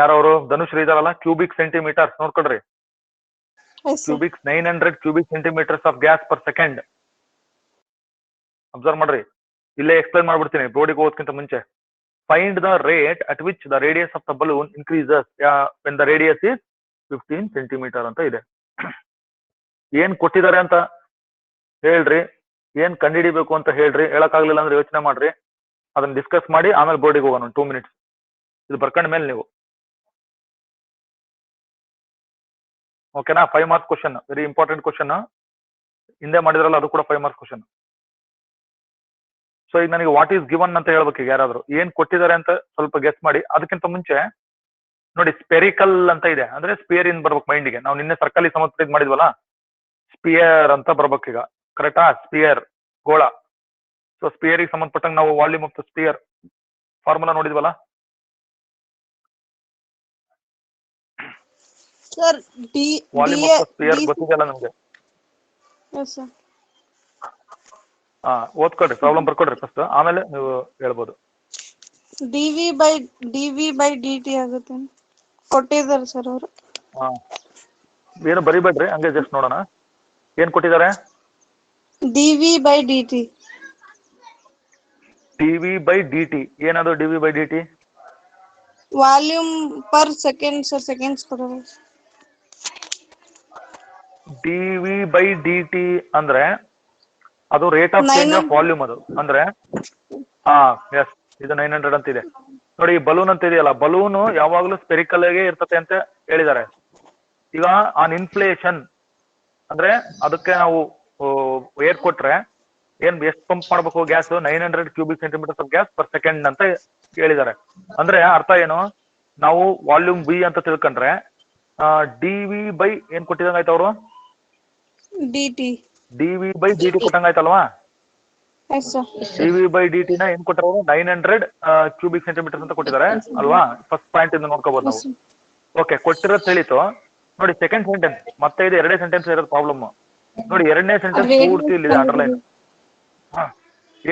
ಯಾರವರು? ಧನುಷ್ ಇದಾರಲ್ಲ. Cubic centimetres ನೋಡ್ಕೊಡ್ರಿ. Cubic 900 cubic centimeters of gas per second. Observe ಮಾಡ್ರಿ, ಇಲ್ಲೇ ಎಕ್ಸ್ಪ್ಲೈನ್ ಮಾಡ್ಬಿಡ್ತೀನಿ ಬೋರ್ಡಿಗೆ ಹೋಗೋದಕ್ಕಿಂತ ಮುಂಚೆ. Find the rate at which the radius of the balloon increases when the radius is 15 centimeter ಅಂತ ಇದೆ. ಏನ್ ಕೊಟ್ಟಿದ್ದಾರೆ ಅಂತ ಹೇಳ್ರಿ, ಏನ್ ಕಂಡುಹಿಡಿಬೇಕು ಅಂತ ಹೇಳ್ರಿ. ಹೇಳಕ್ಕಾಗ್ಲಿಲ್ಲ ಅಂದ್ರೆ ಯೋಚನೆ ಮಾಡ್ರಿ, ಅದನ್ನ ಡಿಸ್ಕಸ್ ಮಾಡಿ ಆಮೇಲೆ ಬೋರ್ಡಿಗೆ ಹೋಗೋಣ. 2 minutes ಇದು ಬರ್ಕೊಂಡ ಮೇಲೆ ನೀವು. ಓಕೆನಾ? 5 marks question, very important question. ಹಿಂದೆ ಮಾಡಿದ್ರಲ್ಲ, ಅದು ಕೂಡ 5 ಮಾರ್ಕ್ಸ್ ಕ್ವಶನ್. ಸೊ ಈಗ ನನಗೆ ವಾಟ್ ಈಸ್ ಗಿವನ್ ಅಂತ ಹೇಳ್ಬೇಕು. ಈಗ ಯಾರಾದ್ರು ಏನ್ ಕೊಟ್ಟಿದ್ದಾರೆ ಅಂತ ಸ್ವಲ್ಪ ಗೆಸ್ ಮಾಡಿ. ಅದಕ್ಕಿಂತ ಮುಂಚೆ ನೋಡಿ, ಸ್ಪೆರಿಕಲ್ ಅಂತ ಇದೆ ಅಂದ್ರೆ ಸ್ಪಿಯರ್ ಇನ್ ಬರ್ಬೇಕು ಮೈಂಡಿಗೆ. ನಾವು ನಿನ್ನೆ ಸರ್ಕಲ್ ಸಂಬಂಧ ಮಾಡಿದ್ವಲ್ಲ, ಸ್ಪಿಯರ್ ಅಂತ ಬರ್ಬೇಕು ಈಗ. ಕರೆಕ್ಟಾ? ಸ್ಪಿಯರ್ ಗೋಳ. ಸೊ ಸ್ಪಿಯರ್ ಸಂಬಂಧಪಟ್ಟಂಗೆ ನಾವು volume of the sphere formula ನೋಡಿದ್ವಲ್ಲ. ವಾಲ್ಯೂಮ್ ಆಫ್ ದ ಸ್ಪಿಯರ್ ಗೊತ್ತಿದೆಯಲ್ಲ ನಮ್ಗೆ. ಓದ್ಕೊಡ್ರಿ, ಪ್ರಾಬ್ಲಮ್ ಬರ್ಕೊಡ್ರಿ ಫಸ್ಟ್, ಆಮೇಲೆ ನೀವು ಹೇಳ್ಬೋದು. dv by dt ಆಗುತ್ತೆ ಕೊಟ್ಟಿದ್ದಾರೆ ಸರ್ ಅವರು. ಏನು ಬರಿಬೇಡ್ರಿ, ಹಂಗೆ ಜಸ್ಟ್ ನೋಡೋಣ ಏನ್ ಕೊಟ್ಟಿದ್ದಾರೆ. dv by dt. dv by dt ಏನದು? dv by dt volume per second sir, seconds ಕೊಡೋದು. dv by dt ಅಂದ್ರೆ ಅದು rate of change of volume. ಅದು ಅಂದ್ರೆ ಎಸ್, ಇದು 900 ಅಂತ ಇದೆ ನೋಡಿ. ಬಲೂನ್ ಅಂತ ಇದೆಯಲ್ಲ, ಬಲೂನ್ ಯಾವಾಗ್ಲೂ ಸ್ಪೆರಿಕಲ್ ಆಗಿ ಇರ್ತತೆ ಅಂತ ಹೇಳಿದ್ದಾರೆ. ಈಗ ಆನ್ ಇನ್ಫ್ಲೇಷನ್ ಅಂದ್ರೆ ಅದಕ್ಕೆ ನಾವು ಏರ್ ಕೊಟ್ರೆ ಎಷ್ಟು ಪಂಪ್ ಮಾಡ್ಬೇಕು gas? 900 cubic centimeters of gas per second ಅಂತ ಹೇಳಿದ್ದಾರೆ. ಅಂದ್ರೆ ಅರ್ಥ ಏನು? ನಾವು ವಾಲ್ಯೂಮ್ ಬಿ ಅಂತ ತಿಳ್ಕೊಂಡ್ರೆ ಡಿವಿ ಬೈ ಏನ್ ಕೊಟ್ಟಿದಂಗ ಆಯ್ತು ಅವರು? dt. ಡಿವಿ ಬೈ ಡಿಟಿ ಕೊಟ್ಟಂಗ ಆಯ್ತಲ್ವಾ? Yes, sir. D v by D T ನ ಏನ್ ಕೊಟ್ಟಿರೋದು 900 ಕ್ಯೂಬಿಕ್ ಸೆಂಟಿಮೀಟರ್ ಅಂತ ಕೊಟ್ಟಿದ್ದಾರೆ ಅಲ್ವಾ? ಫಸ್ಟ್ ಪಾಯಿಂಟ್ ಇಂದ ನೋಡ್ಕೋಬಹುದು Yes, ನಾವು. sir. ಓಕೆ, ಕೊಟ್ಟಿರೋದು ತಿಳಿತು. ನೋಡಿ ಸೆಕೆಂಡ್ ಸೆಂಟೆನ್ಸ್, ಮತ್ತೆ ಇದು ಎರಡೇ ಸೆಂಟೆನ್ಸ್ ಇರೋದು ಪ್ರಾಬ್ಲಮ್. ನೋಡಿ ಎರಡನೇ ಸೆಂಟೆನ್ಸ್ ಪೂರ್ತಿ ಇಲ್ಲಿದೆ ಅಂಡರ್ಲೈನ್. ಹಾ,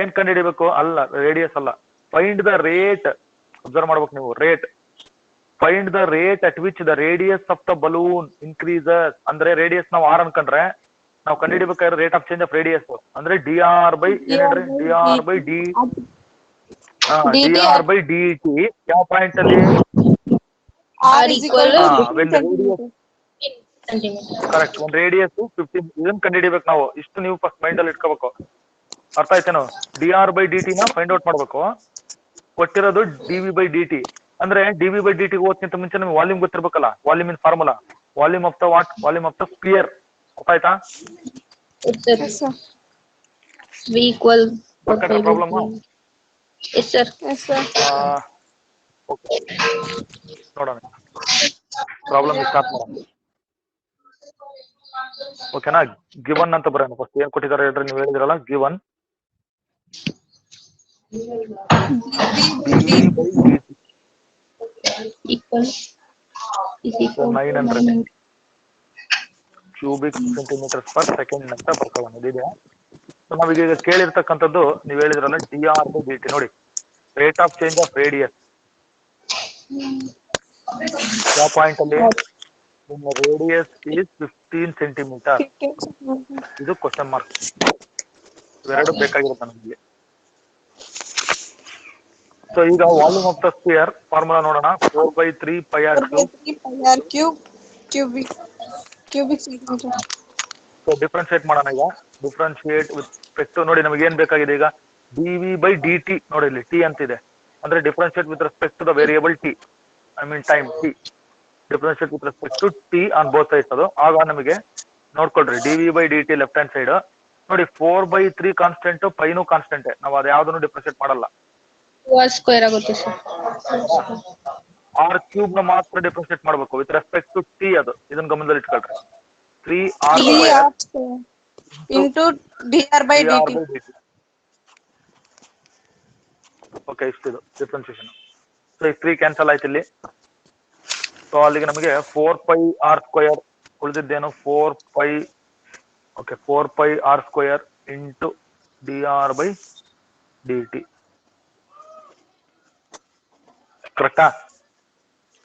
ಏನ್ ಕಂಡು ಹಿಡಿಬೇಕು? ಅಲ್ಲ, ರೇಡಿಯಸ್ ಅಲ್ಲ. ಫೈಂಡ್ ದ ರೇಟ್, ಅಬ್ಸರ್ವ್ ಮಾಡ್ಬೇಕು ನೀವು. Rate, find the rate at which the radius of the balloon increases. ಅಂದ್ರೆ ರೇಡಿಯಸ್ ನಾವು ಆರ್ ಅನ್ಕೊಂಡ್ರೆ ನಾವು ಕಂಡು ಹಿಡಿಬೇಕಾದ್ರೆ rate of change of radius ಅಂದ್ರೆ ಡಿ ಆರ್ ಬೈ ಏನ್ ಹೇಳ್ರಿ? D R by D D T. ಯಾವ ಪಾಯಿಂಟ್ ಅಲ್ಲಿ? R is equal to 15 radius centimeter. Correct. ಒಂದ್ ರೇಡಿಯಸ್ 15. ಇದನ್ನ ಕಂಡು ಹಿಡಿಬೇಕು ನಾವು. ಇಷ್ಟು ನೀವು ಫಸ್ಟ್ ಮೈಂಡ್ ಅಲ್ಲಿ ಇಟ್ಕೋಬೇಕು. ಅರ್ಥ ಆಯ್ತೇನೋ? D R by D T ನ ಫೈಂಡ್ ಔಟ್ ಮಾಡ್ಬೇಕು. ಕೊಟ್ಟಿರೋದು D V by D T. ಅಂದ್ರೆ D V by D T ಓದ್ಕಿಂತ ಮುಂಚೆ ನಮ್ಗೆ ವಾಲ್ಯೂಮ್ ಗೊತ್ತಿರ್ಬೇಕಲ್ಲ. Volume in formula, volume of the what? Volume of the sphere. ಅರ್ಥ ಆಯ್ತಾ? Yes, sir. V equal. Problem. Yes, sir. Yes, sir. Okay, ನೋಡೋಣ. Problem start ಮಾಡೋಣ. ಓಕೆನಾ? ಗಿವನ್ ಅಂತ ಬರೋಣ ಫಸ್ಟ್. ಏನ್ ಕೊಟ್ಟಿದ್ದಾರೆ ಹೇಳ್ರಿ? ನೀವು ಹೇಳಿದ್ರಲ್ಲ given. Equal is equal to 900 cubic centimetre per second ಅಂತ ಬರ್ಕೊಳ್ಳೋಣ. ಇದಿದೆ. ನಾವೀಗ ಕೇಳಿರ್ತಕ್ಕಂಥದ್ದು ನೀವು ಹೇಳಿದ್ರಲ್ಲ D R by D T. ನೋಡಿ, rate of change of radius ಯಾವ ಪಾಯಿಂಟ್ ಅಲ್ಲಿ? Radius is 15 centimetre. ಇದು ಕ್ವಶನ್ ಮಾರ್ಕ್. ಇವೆರಡು ಬೇಕಾಗಿರುತ್ತೆ ನಮಗೆ. ಸೊ ಈಗ volume of the sphere formula ನೋಡೋಣ. 4/3 pi r cube. Cubic centimeter. So differentiate ಮಾಡೋಣ ಈಗ. ಡಿಫ್ರೆನ್ಶಿಯೇಟ್ ವಿತ್ ರೆಸ್ಪೆಕ್ಟ್ ಟು, ನೋಡಿ ನಮಗೆ ಏನ್ ಬೇಕಾಗಿದೆ ಈಗ? D V by D T. ನೋಡಿ ಇಲ್ಲಿ ಟಿ ಅಂತಿದೆ. ಅಂದ್ರೆ differentiate with respect to the variable T, I mean time T. Differentiate with respect to T on both sides. ಅದು ಆಗ ನಮಗೆ ನೋಡ್ಕೊಳ್ರಿ D V by D T left hand side. ನೋಡಿ 4/3 constant, ಪೈನು ಕಾನ್ಸ್ಟೆಂಟ್. ನಾವು ಅದು ಯಾವ್ದನ್ನು ಡಿಫ್ರೆನ್ಶಿಯೇಟ್ ಮಾಡಲ್ಲ. ಸ್ಕ್ವೇರ್ ಆಗುತ್ತೆ ಸರ್. ಆರ್ ಕ್ಯೂಬ್ ನ ಮಾತ್ರ ಡಿಫ್ರೆನ್ಶಿಯೇಟ್ ಮಾಡಬೇಕು ವಿತ್ ರೆಸ್ಪೆಕ್ಟ್ ಟು ಟಿ. ಅದು ಇದನ್ನ ಗಮನದಲ್ಲಿ ಇಟ್ಕೊಳ್ರಿ. 3r square into dr by dt. Okay, ಇಷ್ಟಿದು ಡಿಫ್ರೆನ್ಶಿಯೇಷನ್. ಸೊ ಈ 3 ಕ್ಯಾನ್ಸಲ್ ಆಯ್ತು ಇಲ್ಲಿ. ಸೊ ಅಲ್ಲಿಗೆ ನಮಗೆ 4πr ಸ್ಕ್ವೇರ್ ಉಳಿದಿದ್ದೇನು? 4π. Okay, 4πr square into D R by D T. ಕರೆಕ್ಟಾ?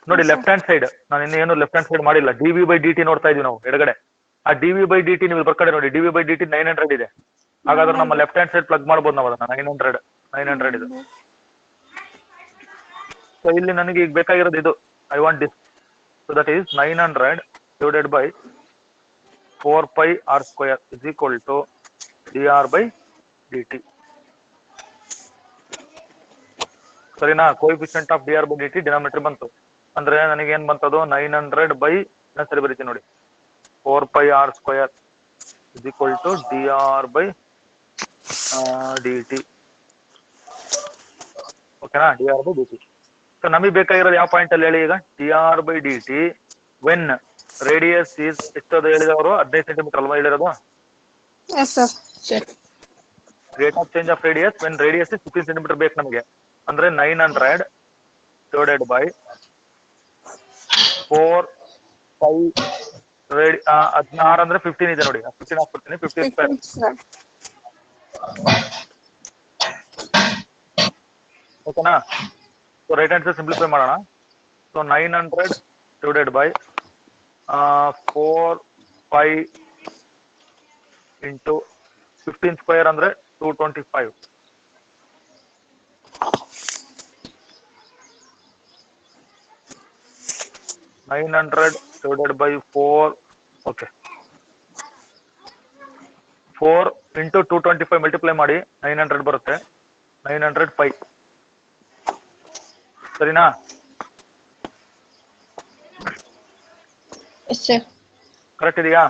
ನೋಡಿ ಲೆಫ್ಟ್ ಹ್ಯಾಂಡ್ ಸೈಡ್ ನಾನು ಇನ್ನೇನು ಲೆಫ್ಟ್ ಹ್ಯಾಂಡ್ ಸೈಡ್ ಮಾಡಿಲ್ಲ. D V by D T ನೋಡ್ತಾ ಇದೀವಿ ನಾವು ಎಡಗಡೆ. ಆ D V by D T ನೀವು ಬರ್ಕಡೆ ನೋಡಿ. D V by D T 900 ಇದೆ. ಹಾಗಾದ್ರೆ ನಮ್ಮ ಲೆಫ್ಟ್ ಹ್ಯಾಂಡ್ ಸೈಡ್ ಪ್ಲಗ್ ಮಾಡ್ಬೋದು ನಾವು ಅದನ್ನ. 900 ಇದೆ. ಸೊ ಇಲ್ಲಿ ನನಗೆ ಈಗ ಬೇಕಾಗಿರೋದು ಇದು. I want this. So that is 900 divided by 4πr square is equal to D R by D T. ಸರಿನಾ? Coefficient of D R by D T denominator ಬಂತು. ಅಂದ್ರೆ ನನಗೆ ಏನ್ ಬಂತದು? 900 ಬೈ, ಸರಿ ಬರೀತೀನಿ ನೋಡಿ, 4πr square is equal to D R by D T. ಓಕೆನಾ? D R by D T. So ನಮಗೆ ಬೇಕಾಗಿರೋದು ಯಾವ ಪಾಯಿಂಟ್ ಅಲ್ಲಿ ಹೇಳಿ ಈಗ? D R by D T when radius is ಎಷ್ಟದು ಹೇಳಿದವರು? 15 ಸೆಂಟಿಮೀಟರ್ ಅಲ್ವಾ ಹೇಳಿರೋದು? Yes, sir. Rate of change of radius when radius is 15 centimetre ಬೇಕು ನಮಗೆ. ಅಂದ್ರೆ 900 ಡಿವೈಡೆಡ್ ಬೈ 4π 16 ಅಂದ್ರೆ 15 ಇದೆ ನೋಡಿ. 15 ಹಾಕ್ಬಿಡ್ತೀನಿ. 15 ಸ್ಕ್ವೇರ್. ಓಕೆನಾ? So right hand side simplify ಮಾಡೋಣ. So 900 divided by 4π into 15 square ಅಂದ್ರೆ 225. divided by 4. Okay. 4 into 225 multiply ಮಾಡಿ 900 ಬರುತ್ತೆ. 900 ಪೈ. ಸರಿನಾ? ಕರೆಕ್ಟ್ ಇದೆಯಾ?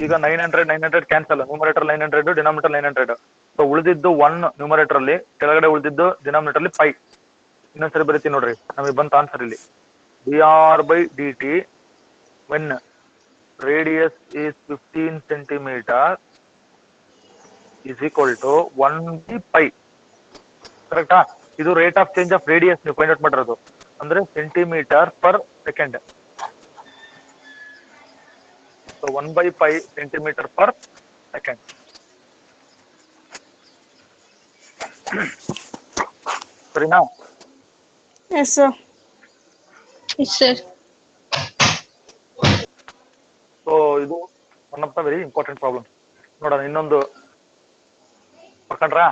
ಈಗ 900 ಕ್ಯಾನ್ಸಲ್. Numerator 900, denominator 900. ಸೊ ಉಳಿದಿದ್ದು 1 ನ್ಯೂಮರೇಟರ್ ಅಲ್ಲಿ, ಕೆಳಗಡೆ ಉಳಿದಿದ್ದು ಡಿನಾಮಿನೇಟರ್ ಅಲ್ಲಿ ಪೈ. ಇನ್ನೊಂದ್ಸರಿ ಬರೀತೀನಿ ನೋಡ್ರಿ, ನಮಗೆ ಬಂತ ಆನ್ಸರ್ ಇಲ್ಲಿ. dr by dt when radius is 15 centimeter is equal to 1/π. ಕರೆಕ್ಟಾ? ಇದು rate of change of radius ನೀವು ಫೈಂಡ್ ಔಟ್ ಮಾಡಿರೋದು ಅಂದ್ರೆ centimetre per second. So 1/π centimetre per second. ಸರಿನಾ? Yes, sir. Yes, sir. So ಇದು one of the very important problem. ನೋಡೋಣ ಇನ್ನೊಂದು ಬರ್ಕೊಂಡ್ರಾ?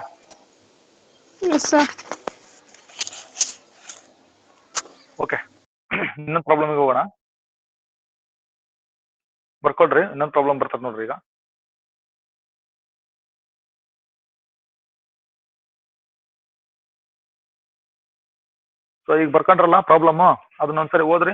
Yes, sir. Okay, ಇನ್ನೊಂದು ಪ್ರಾಬ್ಲಮ್ಗೆ ಹೋಗೋಣ. ಬರ್ಕೊಳ್ರಿ, ಇನ್ನೊಂದು ಪ್ರಾಬ್ಲಮ್ ಬರ್ತದೆ ನೋಡ್ರಿ ಈಗ. ಸೊ ಈಗ ಬರ್ಕೊಂಡ್ರಲ್ಲ ಪ್ರಾಬ್ಲಮ್, ಅದನ್ನ ಒಂದ್ಸರಿ ಓದ್ರಿ.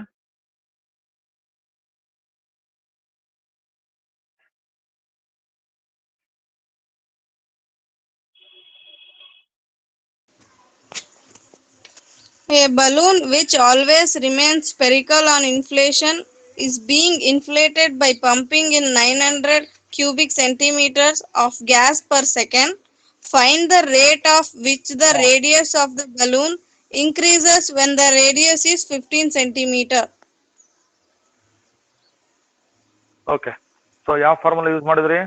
A balloon which always remains spherical on inflation is being inflated by pumping in 900 cubic centimeters of gas per second. Find the rate of which the radius of the balloon increases when the radius is 15 centimeter. Okay, so ಯಾವ formula use ಮಾಡಿದ್ರಿ?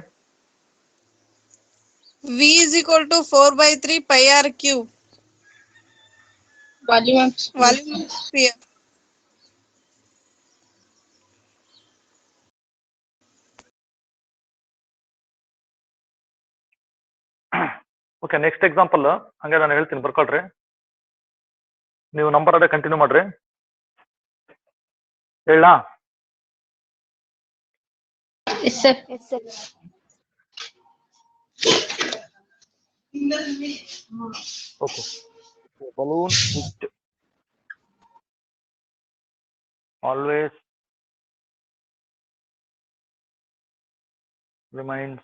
V is equal to 4/3 pi r cube. Volume of Volume of sphere. Okay, next example ಹಂಗೆ ನಾನು ಹೇಳ್ತೀನಿ, ಬರ್ಕೊಳ್ರಿ. ನೀವು number ಅದೇ continue ಮಾಡ್ರಿ. ಹೇಳ? Yes, sir. Yes, sir. Okay, balloon which always remains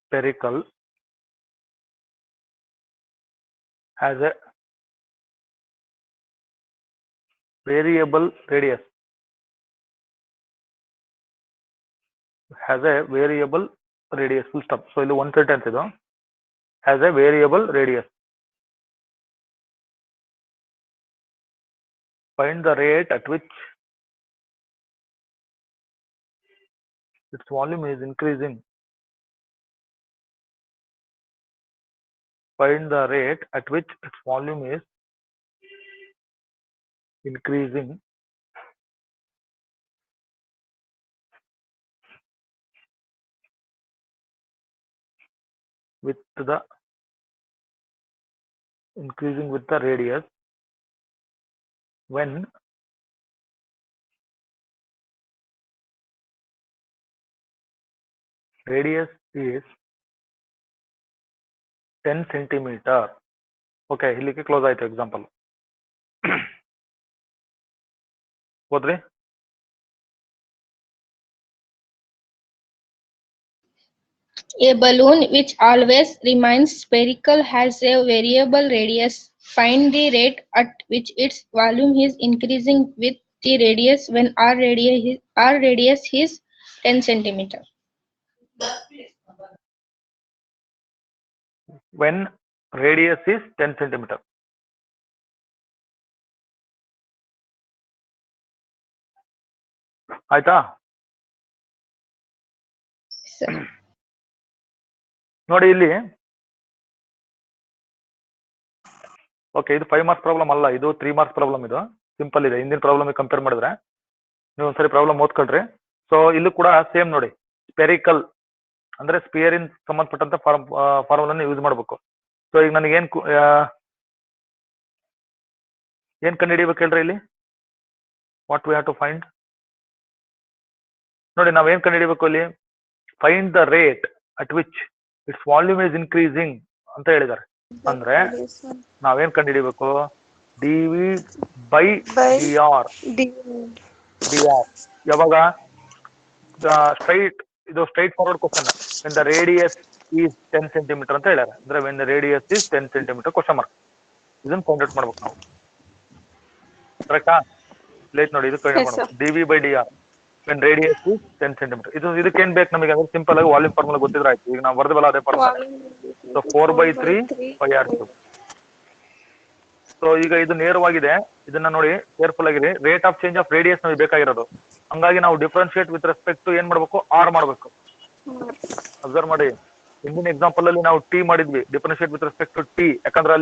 spherical has a variable radius. Has a variable radius. Full stop. So ಇಲ್ಲಿ one sentence ಇದು. Has a variable radius. Find the rate at which its volume is increasing. Find the rate at which its volume is increasing with the radius when radius is 10 centimeter. Okay, ಇಲ್ಲಿಗೆ close ಆಯ್ತು example. ಓದ್ರಿ. A balloon which always remains spherical has a variable radius. Find the rate at which its volume is increasing with the radius when r radius is 10 centimeter. When radius is 10 centimeter. ಆಯ್ತಾ? Sir. ನೋಡಿ ಇಲ್ಲಿ. Okay, ಇದು 5 marks problem ಅಲ್ಲ, ಇದು 3 marks problem. ಇದು simple ಇದೆ, ಹಿಂದಿನ problem compare ಮಾಡಿದ್ರೆ. ನೀವು ಒಂದ್ಸರಿ ಪ್ರಾಬ್ಲಮ್ ಓದ್ಕೊಳ್ರಿ. ಸೊ ಇಲ್ಲೂ ಕೂಡ ಸೇಮ್ ನೋಡಿ, ಸ್ಪೆರಿಕಲ್ ಅಂದ್ರೆ ಸ್ಪಿಯರಿನ್ ಸಂಬಂಧಪಟ್ಟಂತ ಫಾರ್ಮುಲಾ ಯೂಸ್ ಮಾಡಬೇಕು. ಸೊ ಈಗ ನನಗೆ ಏನ್ ಕಂಡು ಹಿಡಿಬೇಕು ಹೇಳ್ರಿ ಇಲ್ಲಿ? What we have to find? ನೋಡಿ, ನಾವೇನ್ ಕಂಡು ಹಿಡಿಬೇಕು ಇಲ್ಲಿ? Find the rate at which its volume is increasing ಅಂತ ಹೇಳಿದ್ದಾರೆ. ಅಂದ್ರೆ ನಾವೇನ್ ಕಂಡು ಹಿಡಿಬೇಕು? dv/dr. ಯಾವಾಗ? Straight forward question. when the radius is 10 centimeter ಅಂತ ಹೇಳ್ಯಾರ. ಅಂದ್ರೆ when the radius is 10 centimeter question mark. ಇದನ್ನ ಫೈಂಡ್ ಔಟ್ ಮಾಡ್ಬೇಕು ನಾವು. ಕರೆಕ್ಟಾ? ಲೇಟ್ ನೋಡಿ, ಇದು ಫೈಂಡ್ ಔಟ್ ಮಾಡ್ಬೇಕು. dv/dr. when radius is 10 centimeter. ಇದಕ್ಕೆ ಏನ್ ಬೇಕು ನಮಗೆ ಅಂದ್ರೆ ಸಿಂಪಲ್ ಆಗಿ ವಾಲ್ಯೂಮ್ ಫಾರ್ಮುಲಾ ಗೊತ್ತಿದ್ರೆ ಆಯ್ತು. ಈಗ ನಾವು ಬರ್ದೇವಲ್ಲ ಅದೇ formula. So 4/3 pi r². So ಈಗ ಇದು ನೇರವಾಗಿದೆ. ಇದನ್ನ ನೋಡಿ ಕೇರ್ಫುಲ್ ಆಗಿರಿ. Rate of change of radius ನಮಗೆ ಬೇಕಾಗಿರೋದು. ಹಂಗಾಗಿ ನಾವು ಡಿಫ್ರೆನ್ಶಿಯೇಟ್ ವಿತ್ ರೆಸ್ಪೆಕ್ಟ್ ಟು ಏನ್ ಮಾಡ್ಬೇಕು, ಆರ್ ಮಾಡ್ಬೇಕು. ಅಬ್ಸರ್ವ್ ಮಾಡಿ, ಹಿಂದಿನ ಎಕ್ಸಾಂಪಲ್ ಅಲ್ಲಿ ನಾವು ಟಿ ಮಾಡಿದ್ವಿ, differentiate with respect to t. ಯಾಕಂದ್ರೆ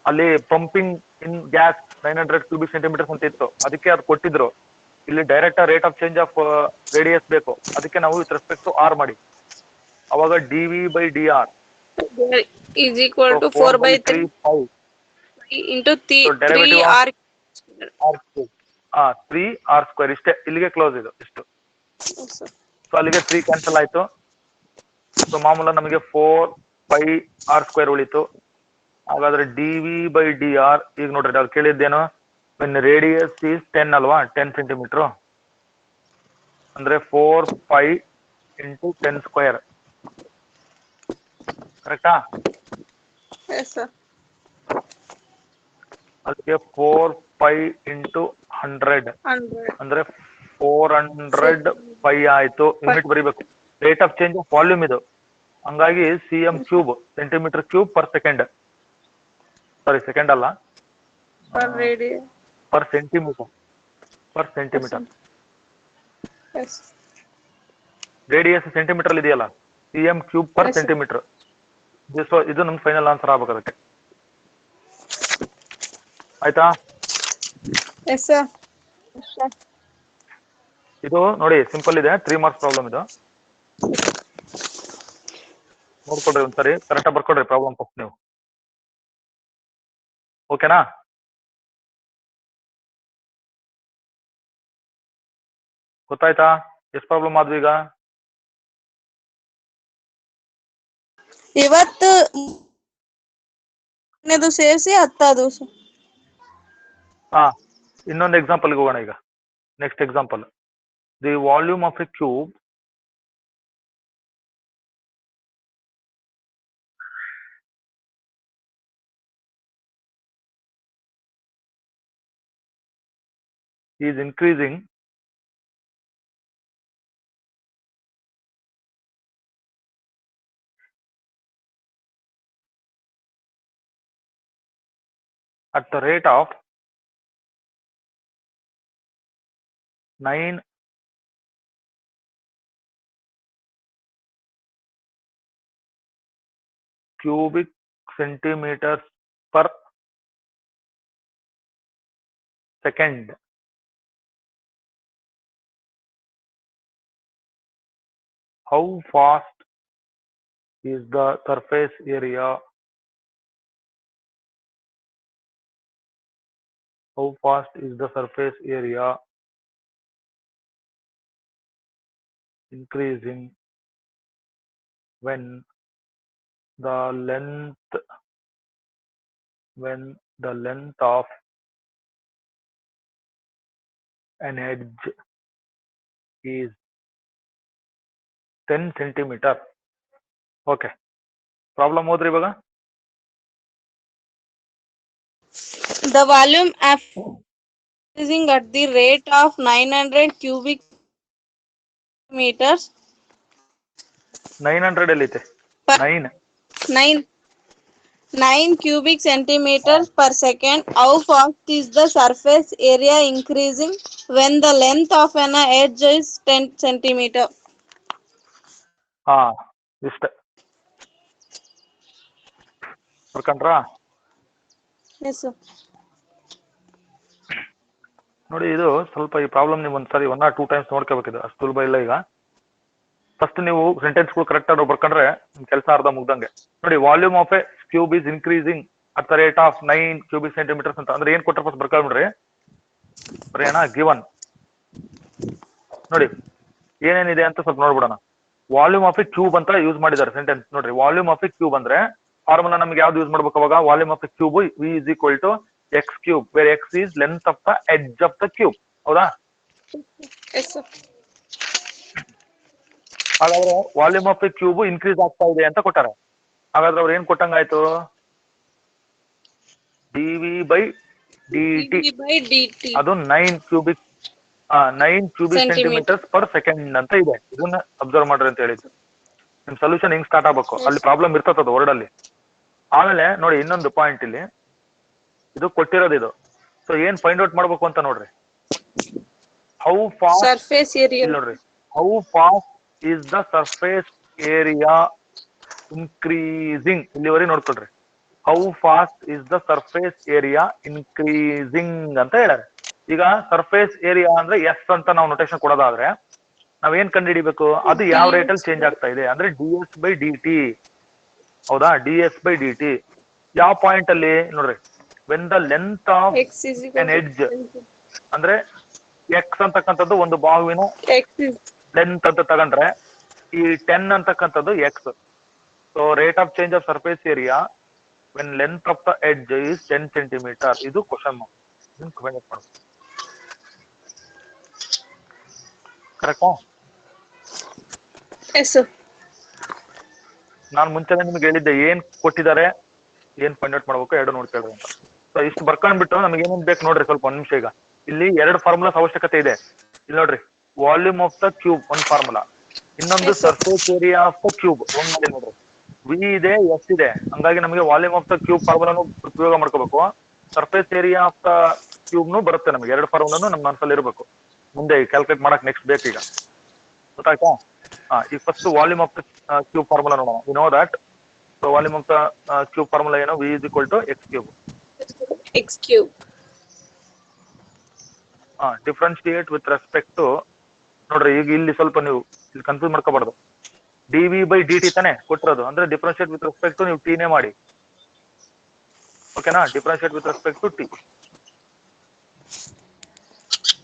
ಅಲ್ಲಿ pumping in gas 900 cubic centimeters ಅಂತ ಇತ್ತು, ಅದಕ್ಕೆ ಅದು ಕೊಟ್ಟಿದ್ರು. ಇಲ್ಲಿ direct rate of change of radius ಬೇಕು, ಅದಕ್ಕೆ ನಾವು ವಿತ್ ರೆಸ್ಪೆಕ್ಟ್ ಟು ಆರ್ ಮಾಡಿ. ಅವಾಗ dv/dr is equal to 4/3 into 3 r. 3r². ಇಷ್ಟೇ, ಇಲ್ಲಿಗೆ ಕ್ಲೋಸ್ ಇದು ಇಷ್ಟು. ಸೊ ಅಲ್ಲಿಗೆ 3 ಕ್ಯಾನ್ಸಲ್ ಆಯ್ತು. ಸೊ ಮಾಮೂಲ ನಮಗೆ 4πr² ಉಳಿತು. ಹಾಗಾದ್ರೆ dv/dr ಈಗ ನೋಡ್ರಿ, ನಾವು ಕೇಳಿದ್ದೇನು, when radius is 10 ಅಲ್ವಾ, 10 ಸೆಂಟಿಮೀಟರ್ ಅಂದ್ರೆ 4π into 10². ಕರೆಕ್ಟಾ? ಅದಕ್ಕೆ 4π into 100 ಅಂದ್ರೆ 400π ಆಯ್ತು. ಯೂನಿಟ್ ಬರೀಬೇಕು. Rate of change of volume ಇದು. ಹಂಗಾಗಿ cm³ centimetre cube per second. Sorry, second ಅಲ್ಲ, ಪರ್ ಸೆಂಟಿಮೀಟರ್. ರೇಡಿಯಸ್ ಸೆಂಟಿಮೀಟರ್ ಅಲ್ಲಿ ಇದೆಯಲ್ಲ, cm³ ಪರ್ ಸೆಂಟಿಮೀಟರ್. ಇದು ನಮ್ ಫೈನಲ್ ಆನ್ಸರ್ ಆಗ್ಬೇಕು ಅದಕ್ಕೆ. ಆಯ್ತಾ? ಇದು ನೋಡಿ ಸಿಂಪಲ್ ಇದೆ, 3 ಮಾರ್ಕ್ಸ್ ಪ್ರಾಬ್ಲಮ್ ಇದು. ನೋಡ್ಕೊಡ್ರಿ ಒಂದ್ಸರಿ, ಕರೆಕ್ಟಾಗಿ ಬರ್ಕೊಡ್ರಿ ಪ್ರಾಬ್ಲಮ್ ಫಸ್ಟ್ ನೀವು. ಓಕೆನಾ? ಗೊತ್ತಾಯ್ತಾ? ಎಷ್ಟು ಪ್ರಾಬ್ಲಮ್ ಆದ್ವು ಈಗ? ಇವತ್ತು ಸೇರಿಸಿ 10. ಹಾ, ಇನ್ನೊಂದು ಎಕ್ಸಾಂಪಲ್ಗೆ ಹೋಗೋಣ ಈಗ. Next example, the volume of A cube is increasing at the rate of 9 cubic centimeters per second. How fast is the surface area? How fast is the surface area increasing when the length of an edge is 10 centimeter? Okay, problem ಓದ್ರಿ ಇವಾಗ. The volume increasing at the rate of 900 cubic meters 900 ಎಲ್ಲಿದೆ? 9 cubic centimeters per second. How fast is the surface area increasing when the length of an edge is 10 centimeter? ಹಾ, ಇಷ್ಟ ಬರ್ಕೊಂಡ್ರಾ? Yes, sir. ನೋಡಿ, ಇದು ಸ್ವಲ್ಪ ಈ problem ನೀವು ಒಂದ್ಸರಿ 1 or 2 times ನೋಡ್ಕೋಬೇಕಿದೆ, ಅಷ್ಟು ಸುಲಭ ಇಲ್ಲ. ಈಗ ಫಸ್ಟ್ ನೀವು ಸೆಂಟೆನ್ಸ್ಗಳು ಕರೆಕ್ಟ್ ಆಗಿ ಬರ್ಕೊಂಡ್ರೆ ನಿಮ್ ಕೆಲಸ ಅರ್ಧ ಮುಗ್ದಂಗೆ. ನೋಡಿ, volume of A cube is increasing at the rate of 9 cubic centimeters ಅಂತ ಅಂದ್ರೆ ಏನ್ ಕೊಟ್ಟರೆ ಫಸ್ಟ್ ಬರ್ಕೊಂಡ್ಬಿಡ್ರಿ. ಬರೆಯೋಣ, ಗಿವನ್. ನೋಡಿ ಏನೇನಿದೆ ಅಂತ ಸ್ವಲ್ಪ ನೋಡ್ಬಿಡೋಣ. ವಾಲ್ಯೂಮ್ ಆಫ್ ಎ ಕ್ಯೂಬ್ ಅಂತ ಯೂಸ್ ಮಾಡಿದ್ದಾರೆ ಸೆಂಟೆನ್ಸ್. ನೋಡ್ರಿ, ವಾಲ್ಯೂಮ್ ಆಫ್ ಎ ಕ್ಯೂಬ್ ಅಂದ್ರೆ ಫಾರ್ಮುಲಾ ನಮ್ಗೆ ಯಾವ್ದು ಯೂಸ್ ಮಾಡ್ಬೇಕು ಅವಾಗ? Volume of A cube V is equal to x³ where x is length of the edge of the cube. ಹೌದಾ? ಹಾಗಾದ್ರೆ volume of A cube increase ಆಗ್ತಾ ಇದೆ ಅಂತ ಕೊಟ್ಟಾರೆ. ಹಾಗಾದ್ರೆ ಅವ್ರು ಏನ್ ಕೊಟ್ಟಂಗಾಯ್ತು? dv/dt. ಅದು 9 cubic 9 cubic centimetres per second ಅಂತ ಇದೆ. ಇದನ್ನ ಅಬ್ಸರ್ವ್ ಮಾಡ್ರಿ ಅಂತ ಹೇಳಿದ್ದು. ನಿಮ್ ಸೊಲ್ಯೂಷನ್ ಹಿಂಗ್ ಸ್ಟಾರ್ಟ್ ಆಗ್ಬೇಕು, ಅಲ್ಲಿ ಪ್ರಾಬ್ಲಮ್ ಇರ್ತದ ವರ್ಡ್ ಅಲ್ಲಿ. ಆಮೇಲೆ ನೋಡಿ ಇನ್ನೊಂದು ಪಾಯಿಂಟ್ ಇಲ್ಲಿ, ಇದು ಕೊಟ್ಟಿರೋದು ಇದು. ಸೊ ಏನ್ ಫೈಂಡ್ ಔಟ್ ಮಾಡ್ಬೇಕು ಅಂತ ನೋಡ್ರಿ, ಹೌ ಫಾಸ್ಟ್ ಸರ್ಫೇಸ್ ಏರಿಯಾ ನೋಡ್ರಿ, how fast is the surface area increasing, ಇಲ್ಲಿವರೆಗೆ ನೋಡ್ಕೊಳ್ರಿ. How fast is the surface area increasing ಅಂತ ಹೇಳ್ಯಾರ. ಈಗ ಸರ್ಫೇಸ್ ಏರಿಯಾ ಅಂದ್ರೆ ಎಸ್ ಅಂತ ನಾವು ನೊಟೇಷನ್ ಕೊಡೋದಾದ್ರೆ ನಾವೇನ್ ಕಂಡು ಹಿಡಿಬೇಕು, ಅದು ಯಾವ ರೇಟ್ ಅಲ್ಲಿ ಚೇಂಜ್ ಆಗ್ತಾ ಇದೆ ಅಂದ್ರೆ ds/dt. ಹೌದಾ, ds/dt ಯಾವ ಪಾಯಿಂಟ್ ಅಲ್ಲಿ ನೋಡ್ರಿ, when the length of N edge ಅಂದ್ರೆ ಎಕ್ಸ್ ಅಂತಕ್ಕಂಥದ್ದು ಒಂದು ಬಾಹುವಿನ ಲೆಂತ್ ಅಂತ ತಗೊಂಡ್ರೆ ಈ 10 ಅಂತಕ್ಕಂಥದ್ದು X. So rate of change of surface area when length of the edge is 10 centimetre. ಇದು ಕ್ವಶನ್ ಮಾರ್ಕ್. ಕರೆಕ್ಟಾ? ನಾನು ಮುಂಚೆನೆ ನಿಮ್ಗೆ ಹೇಳಿದ್ದೆ ಏನ್ ಕೊಟ್ಟಿದ್ದಾರೆ, ಏನ್ ಫೈಂಡ್ ಔಟ್ ಮಾಡ್ಬೇಕು, ಎರಡು ನೋಡ್ಕೊಳ್ರಿ ಅಂತ. ಸೊ ಇಷ್ಟು ಬರ್ಕೊಂಡ್ಬಿಟ್ಟು ನಮ್ಗೆ ಏನೇನ್ ಬೇಕು ನೋಡ್ರಿ, ಸ್ವಲ್ಪ ಒಂದ್ ನಿಮಿಷ. ಈಗ ಇಲ್ಲಿ 2 ಫಾರ್ಮುಲಾಸ್ ಅವಶ್ಯಕತೆ ಇದೆ. ಇಲ್ಲಿ ನೋಡ್ರಿ, ವಾಲ್ಯೂಮ್ ಆಫ್ ದ ಕ್ಯೂಬ್ ಒಂದ್ ಫಾರ್ಮುಲಾ, ಇನ್ನೊಂದು surface area of the cube ಒಂದ್ ನೋಡ್ರಿ. ವಿ ಇದೆ, ಎಸ್ ಇದೆ, ಹಂಗಾಗಿ ನಮಗೆ ವಾಲ್ಯೂಮ್ ಆಫ್ ದ ಕ್ಯೂಬ್ ಫಾರ್ಮುಲಾನು ಉಪಯೋಗ ಮಾಡ್ಕೋಬೇಕು, ಸರ್ಫೇಸ್ ಏರಿಯಾ ಆಫ್ ದ ಕ್ಯೂಬ್ನು ಬರುತ್ತೆ ನಮಗೆ. 2 ಫಾರ್ಮುಲಾನು ನಮ್ಮ ಮನಸ್ಸಲ್ಲಿ ಇರಬೇಕು. ಮುಂದೆ ಕ್ಯಾಲ್ಕುಲೇಟ್ ಮಾಡಕ್ ನೆಕ್ಸ್ಟ್ ಬೇಕೀಗ, ಗೊತ್ತಾಯ್ತಾ? ಈಗ first volume of the cube formula ನೋಡೋಣ. You know that volume of the cube formula ಏನು, V is equal to X cube. Differentiate with respect to, ನೋಡ್ರಿ ಈಗ ಇಲ್ಲಿ ಸ್ವಲ್ಪ ನೀವು ಇಲ್ಲಿ ಕನ್ಫ್ಯೂಸ್ ಮಾಡ್ಕೋಬಾರ್ದು. dv/dt ತಾನೆ ಕೊಟ್ಟಿರೋದು, ಅಂದ್ರೆ ಡಿಫ್ರೆನ್ಶಿಯೇಟ್ ವಿತ್ ರೆಸ್ಪೆಕ್ಟ್ ಟು ನೀವು ಟಿನೇ ಮಾಡಿ, ಓಕೆನಾ? Differentiate with respect to t,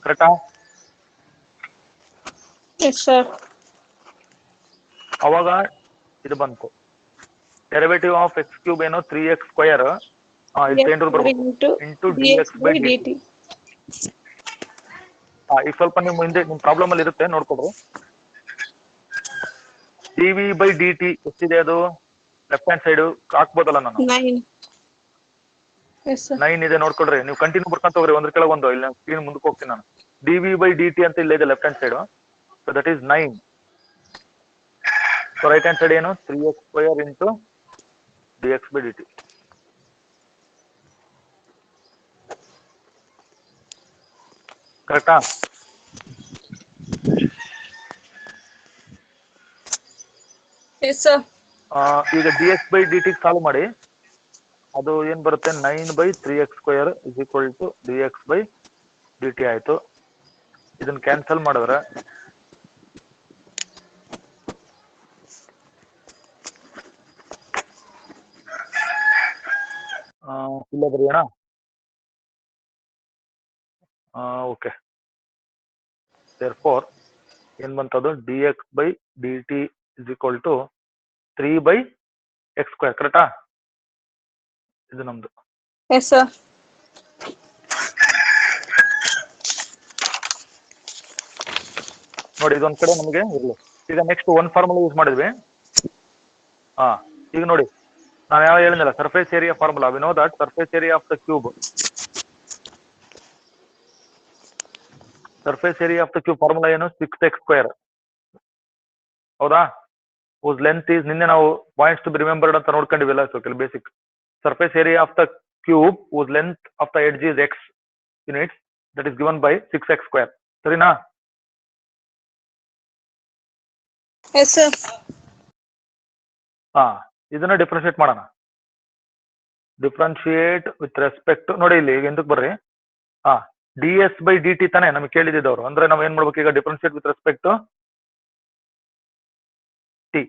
ಕರೆಕ್ಟಾ? ಅವಾಗ ಇದು ಬಂತು, ಡೆರಿವೇಟಿವ್ ಆಫ್ ಎಕ್ಸ್ ಕ್ಯೂಬ್ ಏನು 3x², ಇಂಟು dx/dt. ಈಗ ಸ್ವಲ್ಪ ನಿಮ್ ಮುಂದೆ ನಿಮ್ ಪ್ರಾಬ್ಲಮ್ ಅಲ್ಲಿ ಇರುತ್ತೆ, ನೋಡ್ಕೊಡ್ರಿ. dv/dt ಎಷ್ಟಿದೆ, ಅದು ಲೆಫ್ಟ್ ಹ್ಯಾಂಡ್ ಸೈಡ್ ಹಾಕ್ಬೋದಲ್ಲ ನಾನು, 9 ಇದೆ ನೋಡ್ಕೊಡ್ರಿ. ನೀವು ಕಂಟಿನ್ಯೂ ಬರ್ಕೊಂತ ಹೋಗ್ರಿ, ಒಂದ್ರ ಕೆಳಗೆ ಒಂದು. ಇಲ್ಲಿ ಸ್ಕ್ರೀನ್ ಮುಂದಕ್ಕೆ ಹೋಗ್ತೀನಿ ನಾನು. dv/dt ಅಂತ ಇಲ್ಲ ಇದೆ left hand side, so that is 9. So right hand side ಏನು, 3x² ಇಂಟು dx/dt. ಕರೆಕ್ಟಾ? ಈಗ dx/dt ಸಾಲ್ವ್ ಮಾಡಿ, ಅದು ಏನ್ ಬರುತ್ತೆ, 9/3x² is equal to dx/dt ಆಯ್ತು. ಇದನ್ನ ಕ್ಯಾನ್ಸಲ್ ಮಾಡಿದ್ರೆ ಇಲ್ಲ ಬರೆಯೋಣ. ಓಕೆ, therefore ಏನ್ ಬಂತದು, dx/dt is equal to 3/x². ಕರೆಕ್ಟಾ? ಇದು ನಮ್ದು. ನೋಡಿ ಇದೊಂದ್ ಕಡೆ ನಮಗೆ ಇರ್ಲಿ. ಈಗ ನೆಕ್ಸ್ಟ್ ಒಂದ್ ಫಾರ್ಮುಲಾ ಯೂಸ್ ಮಾಡಿದ್ವಿ. ಈಗ ನೋಡಿ, ನಾನು ಯಾವ ಹೇಳಿದ್ನಲ್ಲ, surface area formula. V know that surface area of the cube, surface area of the cube formula ಏನು, 6x². ಹೌದಾ? whose length is, ನಿನ್ನೆ ನಾವು ಪಾಯಿಂಟ್ಸ್ ಟು ಬಿ ರಿಮೆಂಬರ್ಡ್ ಅಂತ ನೋಡ್ಕೊಂಡಿವಿಲ್ಲ, ಸೊ ಕೆಲ basic. Surface area of the cube whose length of the edge is x units, that is given by 6x². ಸರಿನಾ? ಇದನ್ನ differentiate ಮಾಡೋಣ. Differentiate with respect, ನೋಡಿ ಇಲ್ಲಿ ಎಂದಕ್ಕೆ ಬರ್ರಿ, ds/dt ತಾನೆ ನಮಗೆ ಕೇಳಿದ್ದವರು. ಅಂದ್ರೆ ನಾವ್ ಏನ್ ಮಾಡ್ಬೇಕು ಈಗ, differentiate with respect to t.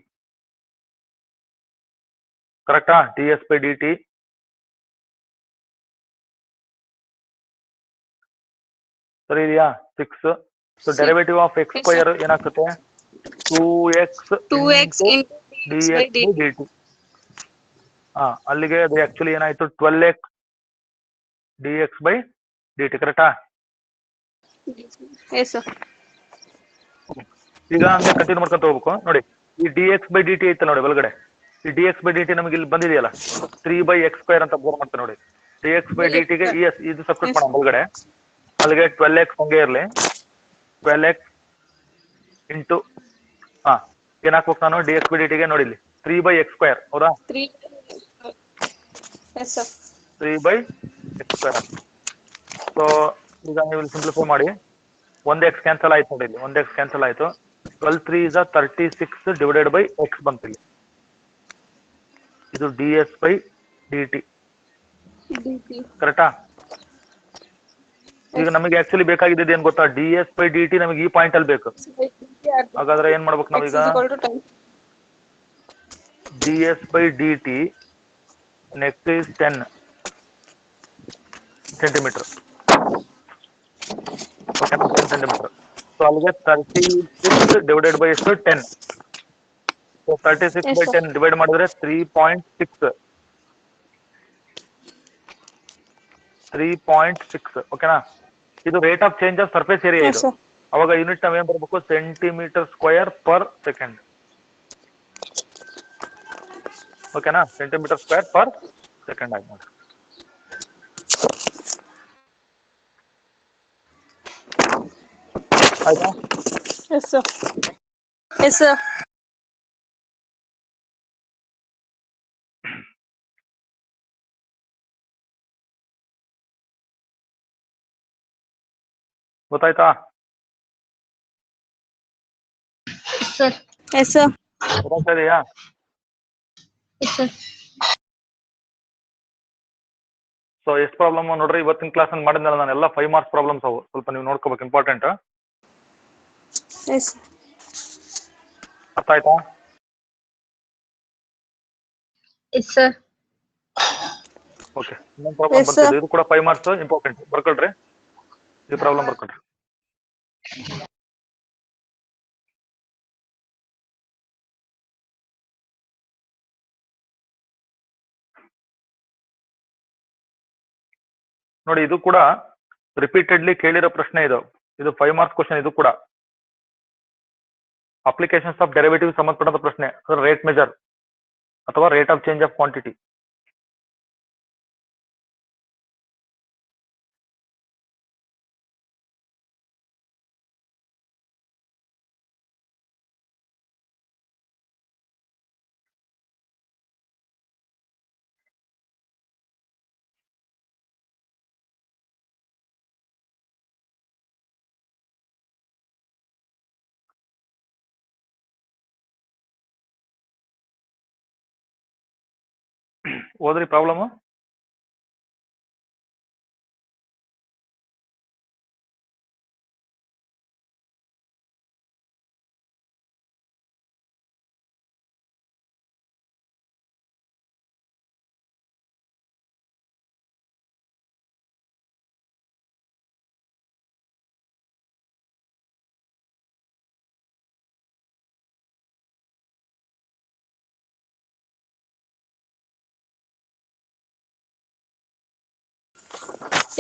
ಕರೆಕ್ಟಾ? ds/dt ಸರಿ ಇದೆಯಾ? 6. ಸೊ ಡೆರಿವೇಟಿವ್ ಆಫ್ x² ಏನಾಗ್ತದೆ, 2x dx/dt. ಅಲ್ಲಿಗೆ ಅದು ಆಕ್ಚುಲಿ ಏನಾಯ್ತು, 12x dx/dt. ಕರೆಕ್ಟಾ? ಈಗ ಹಂಗೆ ಕಂಟಿನ್ಯೂ ಮಾಡ್ಕೊಂತ ಹೋಗ್ಬೇಕು. ನೋಡಿ ಈ dx/dt ಐತೆ ನೋಡಿ ಒಳಗಡೆ, ಈ dx/dt ನಮಗೆ ಇಲ್ಲಿ ಬಂದಿದೆಯಲ್ಲ 3/x² ಅಂತ ಬೋರ್ ಮಾಡ್ತಾರೆ ನೋಡಿ. dx/dt ಗೆ ಇದು ಸಬ್ಸ್ಟಿಟ್ಯೂಟ್ ಮಾಡೋಣ ಒಳಗಡೆ, ಅಲ್ಲಿಗೆ 12x ಹಂಗೆ ಇರ್ಲಿ. 12x ಇಂಟು ಏನ್ ಹಾಕ್ಬೇಕು ನಾನು ಡಿ ಎಕ್ಸ್ ಬೈ ಡಿ ಟಿಗೆ ನೋಡಿ ಇಲ್ಲಿ 3/x², ಹೌದಾ? 3. Yes, sir. 3/x². ಸೊ ಈಗ ನೀವು ಸಿಂಪ್ಲಿಫೈ ಮಾಡಿ, 1x ಕ್ಯಾನ್ಸಲ್ ಆಯ್ತು ನೋಡಿ ಇಲ್ಲಿ, 1x ಕ್ಯಾನ್ಸಲ್ ಆಯ್ತು. 12 3 is 36 ಡಿವೈಡೆಡ್ ಬೈ x ಬಂತು ಇಲ್ಲಿ. ಇದು ds ಬೈ dt, ಕರೆಕ್ಟಾ? ಈಗ ನಮಗೆ ಆಕ್ಚುಲಿ ಬೇಕಾಗಿದ್ದು ಏನ್ ಗೊತ್ತಾ, ds ಬೈ dt ನಮಗೆ ಈ ಪಾಯಿಂಟ್ ಅಲ್ಲಿ ಬೇಕು. ಹಾಗಾದ್ರೆ ಏನ್ ಮಾಡ್ಬೇಕು ನಾವೀಗ, ds by dt next is 10 centimetre, ಓಕೆನಾ? 10 ಸೆಂಟಿಮೀಟರ್. ಸೊ ಅಲ್ಲಿಗೆ 36 ಡಿವೈಡೆಡ್ ಬೈ ಎಷ್ಟು 10. ಸೊ 36 ಬೈ 10 ಡಿವೈಡ್ ಮಾಡಿದ್ರೆ 3.6, 3.6, ಓಕೆನಾ? ಇದು rate of change of surface area ಇದು. ಅವಾಗ ಯೂನಿಟ್ ನಾವ್ ಏನ್ ಬರ್ಬೇಕು, ಸೆಂಟಿಮೀಟರ್ ಸ್ಕ್ವೇರ್ ಪರ್ ಸೆಕೆಂಡ್, ಓಕೆನಾ? ಸೆಂಟಿಮೀಟರ್ ಸ್ಕ್ವೇರ್ ಪರ್ ಸೆಕೆಂಡ್ ಆಗಿ ನೋಡಿ. ಆಯ್ತಾ? Yes, sir. Yes, sir. ಗೊತ್ತಾಯ್ತಾ? Sir. Yes, sir. ಗೊತ್ತಾಗ್ತಾ ಇದೆಯಾ? Yes, sir. ಸೊ ಎಷ್ಟು ಪ್ರಾಬ್ಲಮ್ ನೋಡ್ರಿ ಇವತ್ತಿನ ಕ್ಲಾಸ್ ಅಲ್ಲಿ ಮಾಡಿದ್ನಲ್ಲ ನಾನು, ಎಲ್ಲ 5 ಮಾರ್ಕ್ಸ್ ಪ್ರಾಬ್ಲಮ್ಸ್ ಅವು, ಸ್ವಲ್ಪ ನೀವು ನೋಡ್ಕೋಬೇಕು, ಇಂಪಾರ್ಟೆಂಟ್. Yes. ಅರ್ಥ ಆಯ್ತಾ? Yes, sir. ಓಕೆ, ಇನ್ನೊಂದು ಪ್ರಾಬ್ಲಮ್ Yes, ಬರ್ತಿದೆ, sir. ಇದು ಕೂಡ 5 ಮಾರ್ಕ್ಸ್, ಇಂಪಾರ್ಟೆಂಟ್. ಬರ್ಕೊಳ್ರಿ ಈ ಪ್ರಾಬ್ಲಮ್, ಬರ್ಕೊಳ್ರಿ. ನೋಡಿ ಇದು ಕೂಡ ರಿಪೀಟೆಡ್ಲಿ ಕೇಳಿರೋ ಪ್ರಶ್ನೆ ಇದು. ಇದು 5 ಮಾರ್ಕ್ಸ್ ಕ್ವಶನ್. ಇದು ಕೂಡ ಅಪ್ಲಿಕೇಶನ್ಸ್ ಆಫ್ ಡೆರಿವೇಟಿವ್ ಸಂಬಂಧಪಟ್ಟಂತ ಪ್ರಶ್ನೆ, ರೇಟ್ ಮೆಜರ್ ಅಥವಾ rate of change of quantity. ಓದ್ರಿ problem.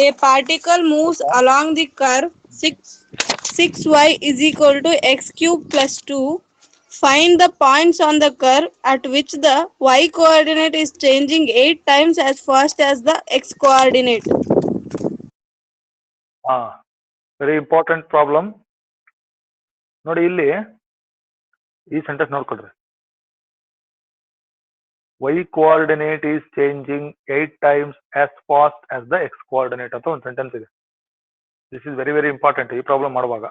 A particle moves along the curve 6y is equal to x cube plus 2. Find the points on the curve at which the y coordinate is changing 8 times as fast as the x coordinate. Very important problem. ನೋಡಿ ಇಲ್ಲಿ ಈ sentence ನೋಡ್ಕೊಳ್ರಿ. y coordinate is changing 8 times as fast as the x coordinate ಅಂತ ಒಂದು sentence ಇದೆ. This is very very important ಈ problem ಮಾಡುವಾಗ.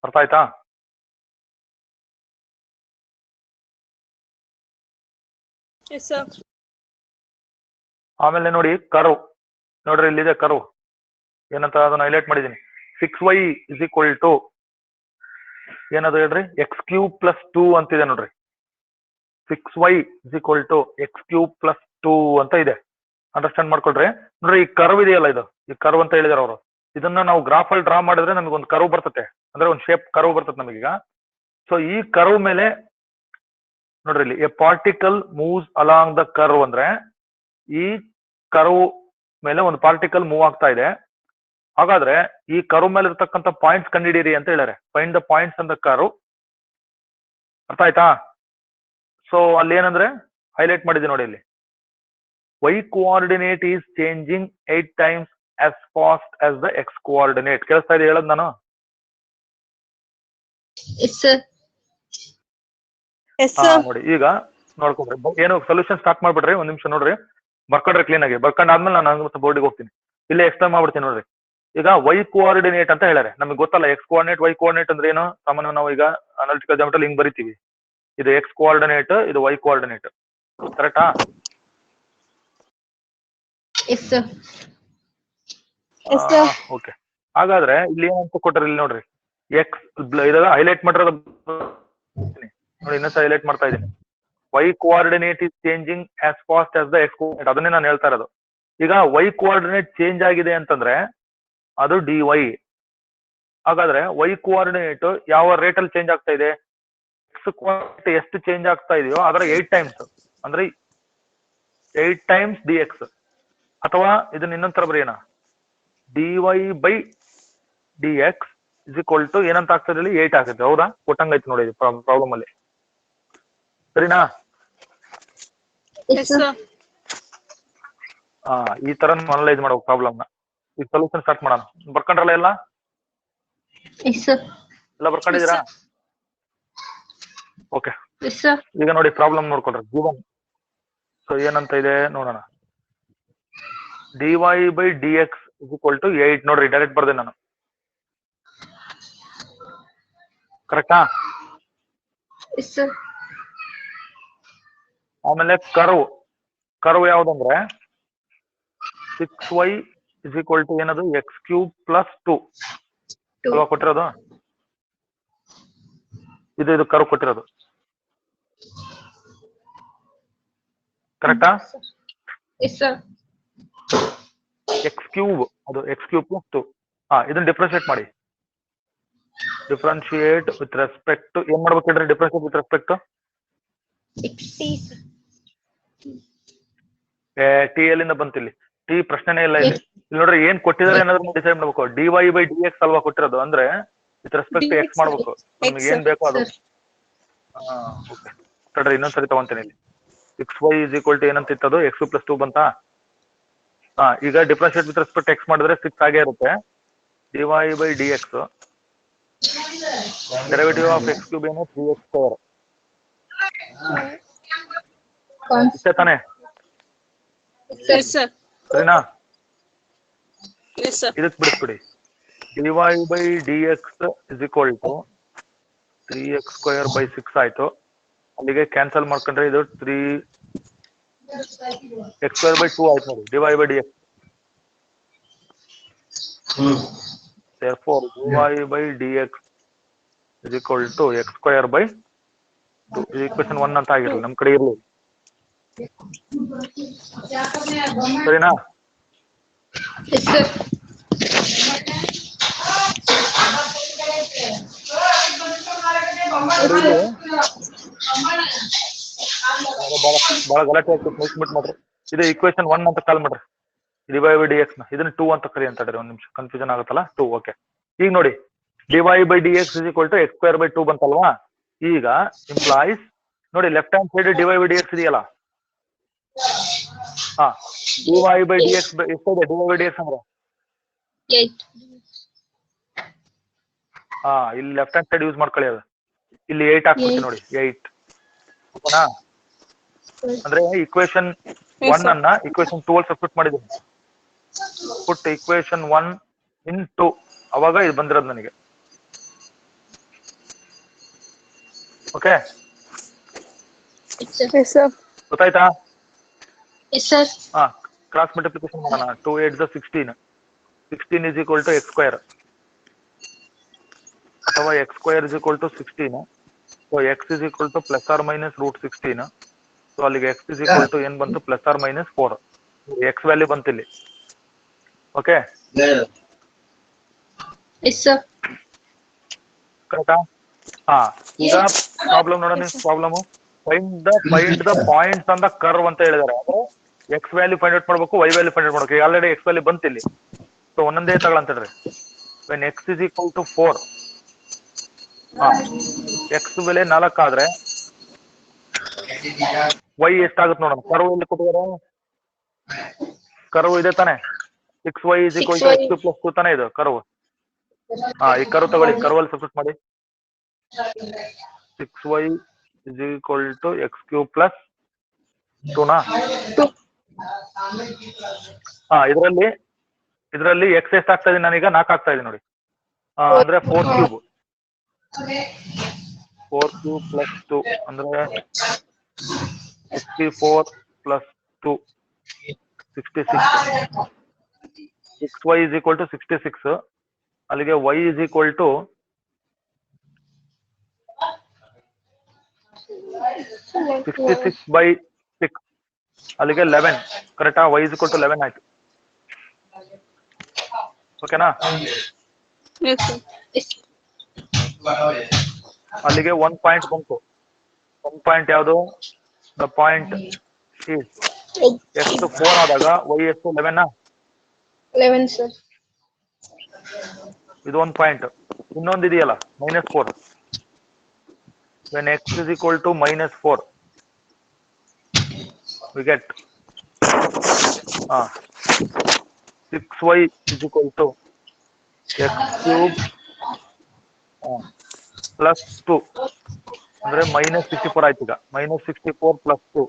ಅರ್ಥ ಆಯ್ತಾ? Yes, sir. ಆಮೇಲೆ ನೋಡಿ ಕರ್ವ್, ನೋಡ್ರಿ ಇಲ್ಲಿದೆ ಕರ್ವ್, ಏನಂತ ಅದನ್ನ ಹೈಲೈಟ್ ಮಾಡಿದೀನಿ. 6y is equal to ಏನದು ಹೇಳ್ರಿ, ಎಕ್ಸ್ ಕ್ಯೂಬ್ ಪ್ಲಸ್ 2 ಅಂತಿದೆ ನೋಡ್ರಿ. 6y is equal to x cube plus 2 ಅಂತ ಇದೆ. ಅಂಡರ್ಸ್ಟ್ಯಾಂಡ್ ಮಾಡ್ಕೊಳ್ರಿ. ನೋಡ್ರಿ ಈ ಕರ್ವ್ ಇದೆಯಲ್ಲ, ಇದು ಈ ಕರ್ವ್ ಅಂತ ಹೇಳಿದಾರೆ ಅವರು. ಇದನ್ನ ನಾವು ಗ್ರಾಫ್ ಅಲ್ಲಿ ಡ್ರಾ ಮಾಡಿದ್ರೆ ನಮಗೆ ಒಂದು ಕರ್ವ್ ಬರ್ತತೆ, ಅಂದ್ರೆ ಒಂದು ಶೇಪ್ ಕರ್ವ್ ಬರ್ತದೆ ನಮಗೀಗ. ಸೊ ಈ ಕರ್ವ್ ಮೇಲೆ ನೋಡ್ರಿ ಇಲ್ಲಿ A particle moves along the curve ಅಂದ್ರೆ ಈ ಕರ್ವ್ ಮೇಲೆ ಒಂದು ಪಾರ್ಟಿಕಲ್ ಮೂವ್ ಆಗ್ತಾ ಇದೆ. ಹಾಗಾದ್ರೆ ಈ ಕರ್ವ್ ಮೇಲೆ ಇರ್ತಕ್ಕಂಥ ಪಾಯಿಂಟ್ಸ್ ಕಂಡಿಡೀರಿ ಅಂತ ಹೇಳ್ಯಾರೆ. Find the points on the curve. ಅರ್ಥ ಆಯ್ತಾ? ಸೊ ಅಲ್ಲಿ ಏನಂದ್ರೆ ಹೈಲೈಟ್ ಮಾಡಿದೆ ನೋಡಿ ಇಲ್ಲಿ, y coordinate is changing 8 times as fast as the x coordinate. ಕೇಳಿಸ್ತಾ ಇದೆ ಹೇಳೋದು ನಾನು? Yes, sir. Yes, sir. ನೋಡಿ ಈಗ ನೋಡ್ಕೊಂಡ್ರಿ ಏನು ಸೊಲ್ಯೂಷನ್ ಸ್ಟಾರ್ಟ್ ಮಾಡ್ಬಿಡ್ರಿ. ಒಂದ್ ನಿಮಿಷ ನೋಡ್ರಿ, ಬರ್ಕೊಂಡ್ರೆ ಕ್ಲೀನ್ ಆಗಿ. ಬರ್ಕೊಂಡಾದ್ಮೇಲೆ ನಾನು ಮತ್ತೆ ಬೋರ್ಡಿಗೆ ಹೋಗ್ತೀನಿ. ಇಲ್ಲೇ ಎಕ್ಸ್ಪ್ಲೈನ್ ಮಾಡ್ಬಿಡ್ತೀನಿ ನೋಡ್ರಿ. ಈಗ y ಕೋಆರ್ಡಿನೇಟ್ ಅಂತ ಹೇಳ್ಯಾರೆ, ನಮಗೆ ಗೊತ್ತಲ್ಲ x ಕೋಆರ್ಡಿನೇಟ್ y ಕೋಆರ್ಡಿನೇಟ್ ಅಂದ್ರೆ ಏನು. ಸಾಮಾನ್ಯ ನಾವು ಈಗ ಅನಾಲಿಟಿಕಲ್ ಜಾಮೆಟ್ರಿ ಹಿಂಗ್ ಬರಿತೀವಿ, ಇದು x ಕೋಆರ್ಡಿನೇಟ್, ಇದು y ಕೋಆರ್ಡಿನೇಟ್. ಕರೆಕ್ಟಾ? Yes, sir. Yes, sir. Okay. ಹಾಗಾದ್ರೆ ಇಲ್ಲಿ ಏನಂತ ಕೊಟ್ಟರೆ ಇಲ್ಲಿ ನೋಡ್ರಿ, ಎಕ್ಸ್ ಇದೆಲ್ಲ ಹೈಲೈಟ್ ಮಾಡಿರೋದು ನೋಡಿ, ಇನ್ನೊಂದ್ಸ ಹೈಲೈಟ್ ಮಾಡ್ತಾ ಇದ್ದೀನಿ. y coordinate is changing as fast as the x coordinate. ಅದನ್ನೇ ನಾನು ಹೇಳ್ತಾ ಇರೋದು. ಈಗ y ಕೋಆರ್ಡಿನೇಟ್ ಚೇಂಜ್ ಆಗಿದೆ ಅಂತಂದ್ರೆ ಅದು dy. ಹಾಗಾದ್ರೆ y ಕೋಆರ್ಡಿನೇಟ್ ಯಾವ ರೇಟ್ ಅಲ್ಲಿ ಚೇಂಜ್ ಆಗ್ತಾ ಇದೆ, x ಕೋಆರ್ಡಿನೇಟ್ ಎಷ್ಟು ಚೇಂಜ್ ಆಗ್ತಾ ಇದೆಯೋ ಅದರ 8 ಟೈಮ್ಸ್, ಅಂದ್ರೆ 8 ಟೈಮ್ಸ್ dx. ಅಥವಾ ಇದನ್ನ ಇನ್ನೊಂದ್ ತರ ಬರೆಯೋಣ, dy by dx is equal to ಏನಂತ ಆಗ್ತದೆ ಇಲ್ಲಿ 8 ಆಗುತ್ತೆ. ಹೌದಾ? ಕೊಟ್ಟಂಗೈತೆ ನೋಡಿ ಇದು ಪ್ರಾಬ್ಲಮ್ ಅಲ್ಲಿ. ಸರಿನಾ? Yes, sir. ಈ ತರ ಅನಲೈಸ್ ಮಾಡಬೇಕು ಪ್ರಾಬ್ಲಮ್ ನ. ಈಗ ಸೊಲ್ಯೂಷನ್ ಸ್ಟಾರ್ಟ್ ಮಾಡೋಣ. ಬರ್ಕೊಂಡ್ರಲ್ಲ ಎಲ್ಲ? Yes, sir. ಎಲ್ಲ ಬರ್ಕೊಂಡಿದ್ದೀರಾ? ಓಕೆ. Yes, sir. ಈಗ ನೋಡಿ ಪ್ರಾಬ್ಲಮ್ ನೋಡ್ಕೊಳ್ರಿ. ಗಿವನ್ ಸೊ ಏನಂತ ಇದೆ ನೋಡೋಣ. dy by dx is equal to 8. ನೋಡ್ರಿ ಡೈರೆಕ್ಟ್ ಬರ್ದೆ ನಾನು. ಕರೆಕ್ಟಾ? Yes, sir. ಆಮೇಲೆ ಕರ್ವ್ ಯಾವ್ದಂದ್ರೆ 6y ಇಸ್ ಈಕ್ವಲ್ ಟು ಏನದು x ಕ್ಯೂಬ್ ಪ್ಲಸ್ 2 ಅಲ್ವಾ ಕೊಟ್ಟಿರೋದು? ಇದು ಕರ್ವ್ ಕೊಟ್ಟಿರೋದು. ಕರೆಕ್ಟಾ? Yes, sir. ಎಕ್ಸ್ ಕ್ಯೂಬ್, ಅದು x ಕ್ಯೂಬ್ ಪ್ಲಸ್ 2. ಇದನ್ನ ಡಿಫ್ರೆನ್ಶಿಯೇಟ್ ಮಾಡಿ. ಡಿಫ್ರೆನ್ಶಿಯೇಟ್ ವಿತ್ ರೆಸ್ಪೆಕ್ಟ್ ಟು ಏನ್ ಮಾಡ್ಬೇಕು ಹೇಳ್ರಿ? Differentiate with respect to 60. T ಎಲ್ಲಿಂದ ಬಂತಿಲ್ಲಿ? ಟಿ ಪ್ರಶ್ನೆನೇ ಇಲ್ಲ ಇಲ್ಲಿ. ಇಲ್ಲಿ ನೋಡ್ರಿ ಏನ್ ಕೊಟ್ಟಿದ್ದಾರೆ ಅನ್ನೋದನ್ನ ಡಿಸೈಡ್ ಮಾಡ್ಬೇಕು. dy ಬೈ dx ಅಲ್ವಾ ಕೊಟ್ಟಿರೋದು, ಅಂದ್ರೆ ವಿತ್ ರೆಸ್ಪೆಕ್ಟ್ ಟು ಎಕ್ಸ್ ಮಾಡ್ಬೇಕು. ನಿಮ್ಗೆ ಏನ್ ಬೇಕೋ ಅದು. ಓಕೆ ನೋಡ್ರಿ ಇನ್ನೊಂದ್ಸರಿ ತಗೊಂತೀನಿ ಇಲ್ಲಿ. 6y ಇಸ್ ಈಕ್ವಲ್ ಟು ಏನಂತ ಇತ್ತದು, x ಪ್ಲಸ್ 2 ಬಂತಾ? ಈಗ ಡಿಫ್ರೆನ್ಶಿಯೇಟ್ ವಿತ್ ರೆಸ್ಪೆಕ್ಟ್ ಎಕ್ಸ್ ಮಾಡಿದ್ರೆ 6 ಆಗೇ ಇರುತ್ತೆ. dy by dx derivative of x cube ಏನು 3x ಸ್ಕ್ವೇರ್. ಇಷ್ಟೇ ತಾನೇ? Yes, sir. ಸರಿನಾ? Yes, sir. ಇದಕ್ ಬಿಡಿಸ್ಬಿಡಿ. dy by dx is equal to 3x square by 6 ಆಯ್ತು. ಅಲ್ಲಿಗೆ ಕ್ಯಾನ್ಸಲ್ ಮಾಡ್ಕೊಂಡ್ರೆ ಇದು 3x ಸ್ಕ್ವೇರ್ ಬೈ 2 ಆಯ್ತು ನೋಡಿ, dy by dx. therefore dy by dx is equal to x square by 2. ಇದು equation 1 ಅಂತ ಆಗಿರಲಿ, ನಮ್ ಕಡೆ ಇರ್ಲಿ. ಸರಿನಾ? Yes, sir. ಬಹಳ ಗಲಾಟೆ ಆಗ್ತದೆ, ಮಿಟ್ ಮಾಡ್ರಿ. ಇದು equation 1 ಅಂತ ಕಾಲ್ ಮಾಡ್ರಿ. dy ಬೈ dx ನ ಇದನ್ನ 2 ಅಂತ ಕರಿ ಅಂತ ಹೇಳ್ರಿ. ಒಂದ್ ನಿಮಿಷ ಕನ್ಫ್ಯೂಷನ್ ಆಗುತ್ತಲ್ಲ. 2 ಓಕೆ. ಈಗ ನೋಡಿ dy by dx is equal to x square by 2 ಬಂತಲ್ವಾ? ಈಗ ಇಂಪ್ಲಾಯ್ಸ್ ನೋಡಿ left hand side dy by dx ಇದೆಯಲ್ಲ. dy ಬೈ dx ಎಷ್ಟಿದೆ? dy ಬೈ dx ಅಂದ್ರೆ 8. ಇಲ್ಲಿ ಲೆಫ್ಟ್ ಹ್ಯಾಂಡ್ ಸೈಡ್ ಯೂಸ್ ಮಾಡ್ಕೊಳ್ಳಿ. ಅದು ಇಲ್ಲಿ 8 ಹಾಕ್ಬಿಡ್ತೀನಿ ನೋಡಿ, 8 ಓಕೆನಾ? ಅಂದ್ರೆ ಇಕ್ವೇಶನ್ 1 ಅನ್ನ ಇಕ್ವೇಶನ್ 2 ಅಲ್ಲಿ ಸಬ್ಸ್ಟಿಟ್ಯೂಟ್ ಮಾಡಿದ್ದೀನಿ. ಪುಟ್ ಇಕ್ವೇಶನ್ 1 ಇನ್ 2, ಅವಾಗ ಇದು ಬಂದಿರೋದು ನನಗೆ. Okay Yes, sir. ಗೊತ್ತಾಯ್ತಾ? Yes, sir. ಕ್ರಾಸ್ ಮಲ್ಟಿಪ್ಲಿಕೇಶನ್ ಮಾಡೋಣ. 2 8 16. 16 is equal to x square. ಅಥವಾ x square is equal to 16. So x is equal to plus or minus root 16. So ಅಲ್ಲಿಗೆ x is equal to ಏನ್ ಬಂತು? plus or minus 4. x value ಬಂತಿಲ್ಲಿ. Okay Yes, sir. ಕರೆಕ್ಟಾ? ಈಗ problem ನೋಡೋಣ. Problem find the points on the curve ಅಂತ ಹೇಳಿದಾರೆ. ಅಂದ್ರೆ ಎಕ್ಸ್ ವ್ಯಾಲ್ಯೂ ಫೈಂಡ್ ಔಟ್ ಮಾಡ್ಬೇಕು, ವೈ ವ್ಯಾಲ್ಯೂ ಫೈಂಡ್ ಔಟ್ ಮಾಡ್ಬೇಕು. ಈಗ ಆಲ್ರೆಡಿ ಎಕ್ಸ್ ವ್ಯಾಲ್ಯೂ ಬಂತಿಲ್ಲಿ. ಸೊ ಒಂದೊಂದೇ ತಗೊಳ್ಳಂತ ಹೇಳ್ರಿ. When X is equal to 4, X ಬೆಲೆ 4 ಆದ್ರೆ ವೈ ಎಷ್ಟಾಗುತ್ತೆ ನೋಡೋಣ. ಕರ್ವ್ ಎಲ್ಲಿ ಕೊಟ್ಟಿದ್ದಾರೆ? ಕರ್ವ್ ಇದೆ ತಾನೆ? 6y is equal to x cube plus 2 ತಾನೇ ಇದು ಕರ್ವ್. ಈ ಕರ್ವ್ ತಗೊಳ್ಳಿ, ಕರ್ವ್ ಅಲ್ಲಿ ಸಬ್ಸ್ಟಿಟ್ಯೂಟ್ ಮಾಡಿ. 6y is equal to x cube plus 2 ನಾ? ಇದರಲ್ಲಿ x ಎಷ್ಟು ಆಗ್ತಾ ಇದೆ ನಾನೀಗ 4 ಆಗ್ತಾ ಇದೆ ನೋಡಿ. ಅಂದ್ರೆ 4 ಕ್ಯೂಬ್. 4 ಕ್ಯೂಬ್ ಪ್ಲಸ್ 2 ಅಂದ್ರೆ 64 plus 2 66. 6y is equal to 66. ಅಲ್ಲಿಗೆ y is equal to 66 by 6. ಅಲ್ಲಿಗೆ 11 ಕರೆಕ್ಟಾ? y is equal to 11 ಆಯ್ತು. ಓಕೆನಾ? ಅಲ್ಲಿಗೆ 1 ಪಾಯಿಂಟ್ ಬಂತು. 1 ಪಾಯಿಂಟ್ ಯಾವುದು? ದ ಪಾಯಿಂಟ್ ಎಷ್ಟು 4 ಆದಾಗ y ಎಷ್ಟು 11 11 ಸರ್. ಇದು 1 ಪಾಯಿಂಟ್. ಇನ್ನೊಂದು ಇದೆಯಲ್ಲ -4. when x is equal to -4 we get 6y is equal to x cube plus 2 ಅಂದ್ರೆ -64 ಆಯ್ತು. ಈಗ -64 plus 2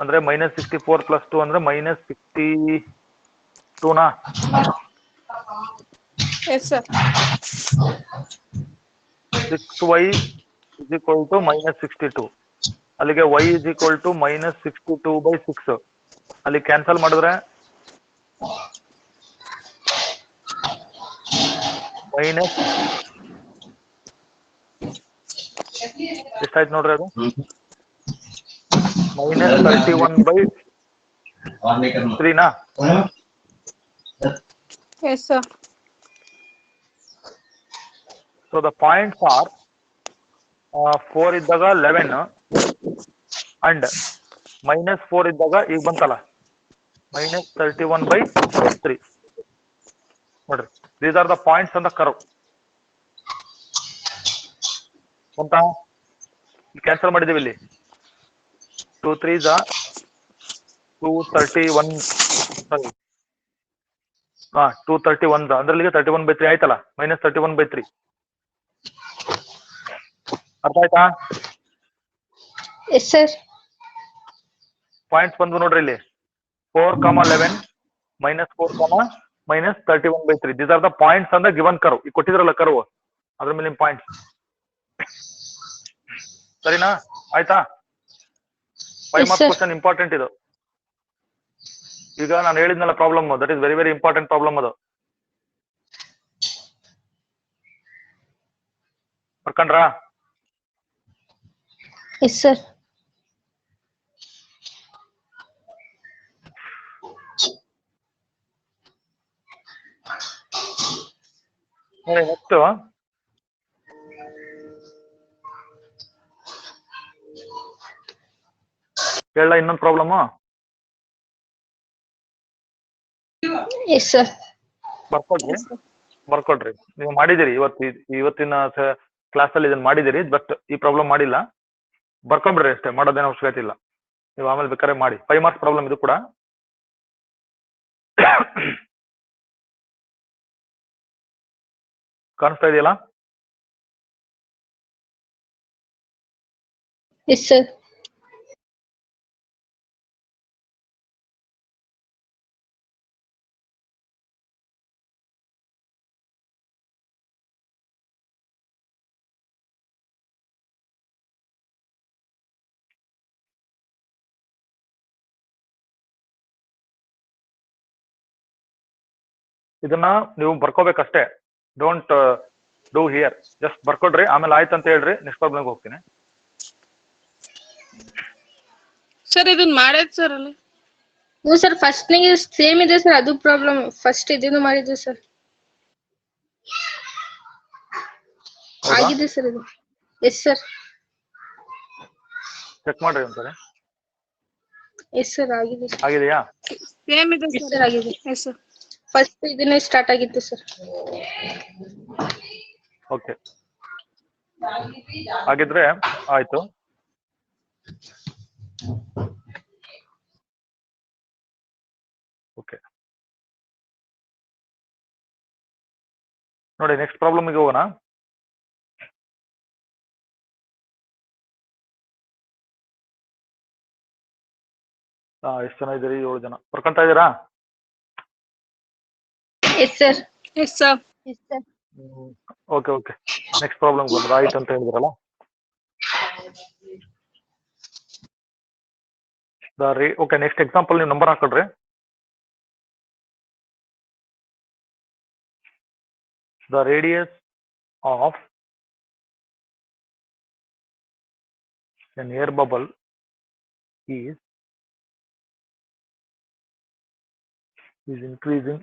ಅಂದ್ರೆ -64 plus 2 ಅಂದ್ರೆ -62 ನಾ? Yes sir. 6y is equal to -62. ಅಲ್ಲಿಗೆ y is equal to -62 by 6. ಅಲ್ಲಿ ಕ್ಯಾನ್ಸಲ್ ಮಾಡಿದ್ರೆ ಎಷ್ಟಾಯ್ತು ನೋಡ್ರಿ ಅದು? -31 by 3 ನಾ? Yes sir. So the points are 4 ಇದ್ದಾಗ 11 and -4 ಇದ್ದಾಗ ಈಗ ಬಂತಲ್ಲ -31 by 3 ನೋಡ್ರಿ. these are the points on the curve. ಅಂತ ಕ್ಯಾನ್ಸಲ್ ಮಾಡಿದೀವಿ ಇಲ್ಲಿ. 2 3s 231 sorry 231 ಅದ್ರಲ್ಲಿಗೆ 31 by 3 ಆಯ್ತಲ್ಲ, -31 by 3. ಅರ್ಥ ಆಯ್ತಾ? Yes sir. ಪಾಯಿಂಟ್ಸ್ ಬಂದು ನೋಡ್ರಿ ಇಲ್ಲಿ 4, 11 -4, -31 by 3. these are the points on the given curve. ಈಗ ಕೊಟ್ಟಿದ್ರಲ್ಲ ಕರ್ವ್, ಅದ್ರ ಮೇಲೆ ಪಾಯಿಂಟ್ಸ್. ಸರಿನಾ? ಆಯ್ತಾ? 5 ಮಾರ್ಕ್ಸ್ ಕ್ವಶನ್ ಇಂಪಾರ್ಟೆಂಟ್ ಇದು. ಈಗ ನಾನು ಹೇಳಿದ್ನಲ್ಲ problem, that is very very important problem ಅದು. ಬರ್ಕಂಡ್ರಾ? Yes sir. ನೆಕ್ಸ್ಟ್ ಹೇಳ ಇನ್ನೊಂದು ಪ್ರಾಬ್ಲಮ್. Yes sir. ಬರ್ಕೊಡ್ರಿ. ನೀವು ಮಾಡಿದಿರಿ ಇವತ್ತಿನ ಕ್ಲಾಸ್ ಅಲ್ಲಿ ಇದನ್ನ ಮಾಡಿದಿರಿ, ಬಟ್ ಈ ಪ್ರಾಬ್ಲಮ್ ಮಾಡಿಲ್ಲ. ಬರ್ಕೊಂಡ್ಬಿಡ್ರಿ ಅಷ್ಟೇ, ಮಾಡೋದೇನೋ ಅವಶ್ಯಕತೆ ಇಲ್ಲ. ನೀವು ಆಮೇಲೆ ಬೇಕಾದ್ರೆ ಮಾಡಿ. 5 ಮಾರ್ಕ್ಸ್ ಪ್ರಾಬ್ಲಮ್ ಇದು ಕೂಡ. ಕಾಣಿಸ್ತಾ ಇದೆಯಲ್ಲ? Yes sir. ಇದನ್ನ ನೀವು ಬರ್ಕೋಬೇಕಷ್ಟೇ. Don't do here. ಜಸ್ಟ್ ಬರ್ಕೊಡ್ರಿ, ಆಮೇಲೆ ಆಯ್ತು ಅಂತ ಹೇಳ್ರಿ. ನೆಕ್ಸ್ಟ್ ಪ್ರಾಬ್ಲಮ್ಗೆ ಹೋಗ್ತೀನಿ. ಸರ್ ಇದನ್ನ ಮಾಡೈತ್ ಸರ್ ಅಲ್ಲಿ. ಹ್ಞೂ ಸರ್, ಫಸ್ಟ್ ನಿಗೆ ಸೇಮ್ ಇದೆ ಸರ್, ಅದು ಪ್ರಾಬ್ಲಮ್. ಫಸ್ಟ್ ಇದನ್ನು ಮಾಡಿದ್ವಿ ಸರ್, ಆಗಿದೆ ಸರ್ ಇದು. Yes sir. ಚೆಕ್ ಮಾಡ್ರಿ ಒಂದ್ಸರಿ. ಎಸ್ ಸರ್, ಆಗಿದೆ. ಆಗಿದೆಯಾ? ಸೇಮ್ ಇದೆ ಸರ್, ಆಗಿದೆ. Yes sir. ಫಸ್ಟ್ ಇದನ್ನೇ ಸ್ಟಾರ್ಟ್ ಆಗಿತ್ತು ಸರ್. ಓಕೆ, ಹಾಗಿದ್ರೆ ಆಯ್ತು. ಓಕೆ. ನೋಡಿ ನೆಕ್ಸ್ಟ್ ಪ್ರಾಬ್ಲಮ್ಗೆ ಹೋಗೋಣ. ಎಷ್ಟು ಜನ ಇದ್ದೀರಿ? 7 ಜನ. ಬರ್ಕೊಂತ ಇದ್ದೀರಾ? Yes, sir. Yes, sir. Yes, sir. Okay okay. Next problem ಬಂದ್ರೆ ಆಯ್ತು ಅಂತ ಹೇಳಿದ್ರಲ್ಲ. ಓಕೆ, ನೆಕ್ಸ್ಟ್ ಎಕ್ಸಾಂಪಲ್ ನೀವು number ಹಾಕೊಳ್ರಿ. The radius of an air bubble is increasing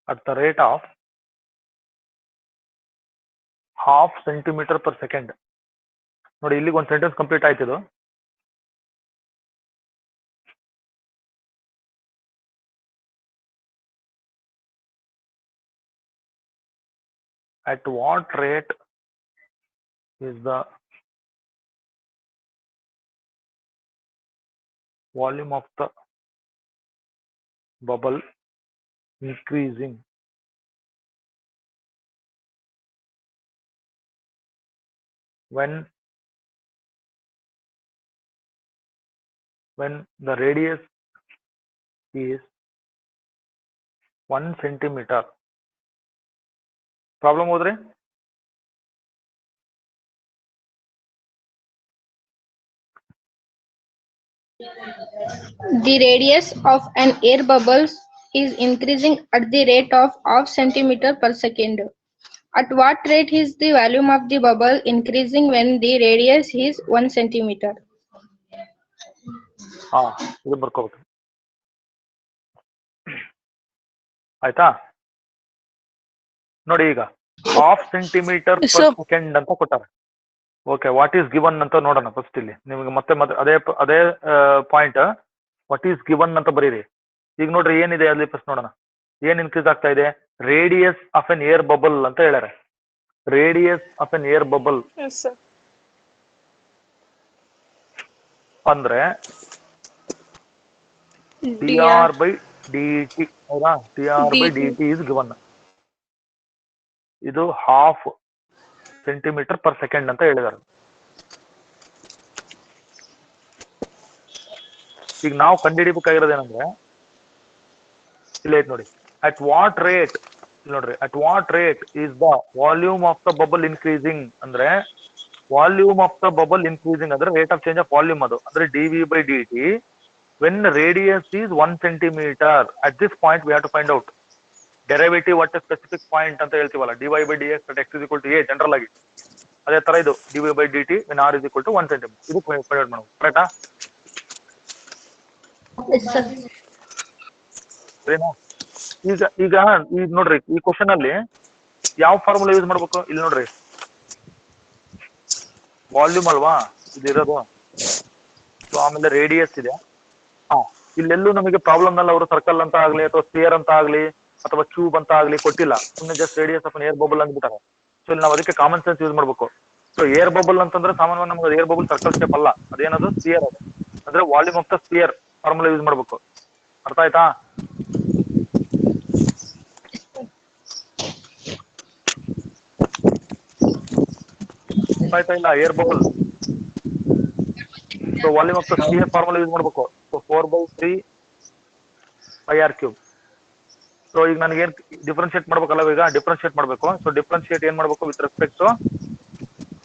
at the rate of half centimeter per second. ನೋಡಿ ಇಲ್ಲಿಗೆ ಒಂದು ಸೆಂಟೆನ್ಸ್ ಕಂಪ್ಲೀಟ್ ಆಯ್ತಿದು. At what rate is the volume of the bubble increasing when the radius is 1 centimeter? Problem ಓದ್ರಿ. The radius of an air bubble is increasing at the rate of half centimeter per second. At what rate is the volume of the bubble increasing when the radius is 1 centimeter? ಇದು ಬರ್ಕೋಬೇಕು. ಆಯ್ತಾ? ನೋಡಿ ಈಗ half centimetre per second ಅಂತ ಕೊಟ್ಟಾರೆ. Okay, what is given ಅಂತ ನೋಡೋಣ first. ಇಲ್ಲಿ ನಿಮಗೆ ಮತ್ತೆ ಅದೇ ಪಾಯಿಂಟ್ ವಾಟ್ ಈಸ್ ಗಿವನ್ ಅಂತ ಬರೀರಿ. ಈಗ ನೋಡ್ರಿ ಏನಿದೆ ಅಲ್ಲಿ ಫಸ್ಟ್ ನೋಡೋಣ. ಏನ್ ಇನ್ಕ್ರೀಸ್ ಆಗ್ತಾ ಇದೆ? Radius of an air bubble ಅಂತ ಹೇಳ್ಯಾರೆ. Radius of an air bubble ಅಂದ್ರೆ dr/dt. ಹೌದಾ? dr/dt is given. ಇದು ಹಾಫ್ ಸೆಂಟಿಮೀಟರ್ ಪರ್ ಸೆಕೆಂಡ್ ಅಂತ ಹೇಳಿದಾರೆ. ಈಗ ನಾವು ಕಂಡುಹಿಡಿಬೇಕಾಗಿರೋದೇನಂದ್ರೆ ಇಲ್ಲ ಐತ್ ನೋಡಿ. ಅಟ್ ವಾಟ್ ರೇಟ್, ನೋಡ್ರಿ, at what rate is the volume of the bubble increasing ಅಂದ್ರೆ volume of the bubble increasing ಅಂದ್ರೆ rate of change of volume. ಅದು ಅಂದ್ರೆ dv/dt when radius is 1 centimeter. At this point we have to find out derivative what a specific point ಅಂತ ಹೇಳ್ತೀವಲ್ಲ, dy/dx at x is equal to a general ಆಗಿ. ಅದೇ ತರ ಇದು dv/dt when r is equal to 1 centimeter. ಇದು find out ಮಾಡೋದು. ಕರೆಕ್ಟಾ? ಈಗ ನೋಡ್ರಿ, ಈ ಕ್ವಶನ್ ಅಲ್ಲಿ ಯಾವ ಫಾರ್ಮುಲಾ ಯೂಸ್ ಮಾಡ್ಬೇಕು? ಇಲ್ಲಿ ನೋಡ್ರಿ, ವಾಲ್ಯೂಮ್ ಅಲ್ವಾ ಇದಿರೋದು. ಸೊ ಆಮೇಲೆ ರೇಡಿಯಸ್ ಇದೆ. ಇಲ್ಲೆಲ್ಲೂ ನಮಗೆ ಪ್ರಾಬ್ಲಮ್ ನಲ್ಲಿ ಅವರು ಸರ್ಕಲ್ ಅಂತ ಆಗ್ಲಿ ಅಥವಾ ಸ್ಪಿಯರ್ ಅಂತ ಆಗ್ಲಿ ಅಥವಾ ಕ್ಯೂಬ್ ಅಂತ ಆಗ್ಲಿ ಕೊಟ್ಟಿಲ್ಲ. ಸುಮ್ಮನೆ just radius of air bubble ಅಂದ್ಬಿಟ್ಟಾರೆ. ಸೊ ಇಲ್ಲಿ ನಾವು ಅದಕ್ಕೆ ಕಾಮನ್ ಸೆನ್ಸ್ ಯೂಸ್ ಮಾಡ್ಬೇಕು. ಸೊ ಏರ್ ಬಬಲ್ ಅಂತಂದ್ರೆ ಸಾಮಾನ್ಯವಾಗಿ ನಮ್ಗೆ ಏರ್ ಬಬಲ್ ಸರ್ಕಲ್ ಶೇಪ್ ಅಲ್ಲ, ಅದೇನದು ಸ್ಪಿಯರ್. ಅದು ಅಂದ್ರೆ volume of the sphere formula use ಮಾಡ್ಬೇಕು. ಅರ್ಥ ಆಯ್ತಾ? ಆಯ್ತಾ? ಇಲ್ಲ air bubble. So volume of the sphere formula use ಮಾಡ್ಬೇಕು. So 4/3 πr³. ಸೊ ಈಗ ನನಗೆ ಏನ್ ಡಿಫ್ರೆನ್ಶಿಯೇಟ್ ಮಾಡ್ಬೇಕಲ್ಲ, ಈಗ ಡಿಫ್ರೆನ್ಶಿಯೇಟ್ ಮಾಡ್ಬೇಕು. ಸೊ ಡಿಫ್ರೆನ್ಶಿಯೇಟ್ ಏನ್ ಮಾಡ್ಬೇಕು? ವಿತ್ ರೆಸ್ಪೆಕ್ಟ್ ಟು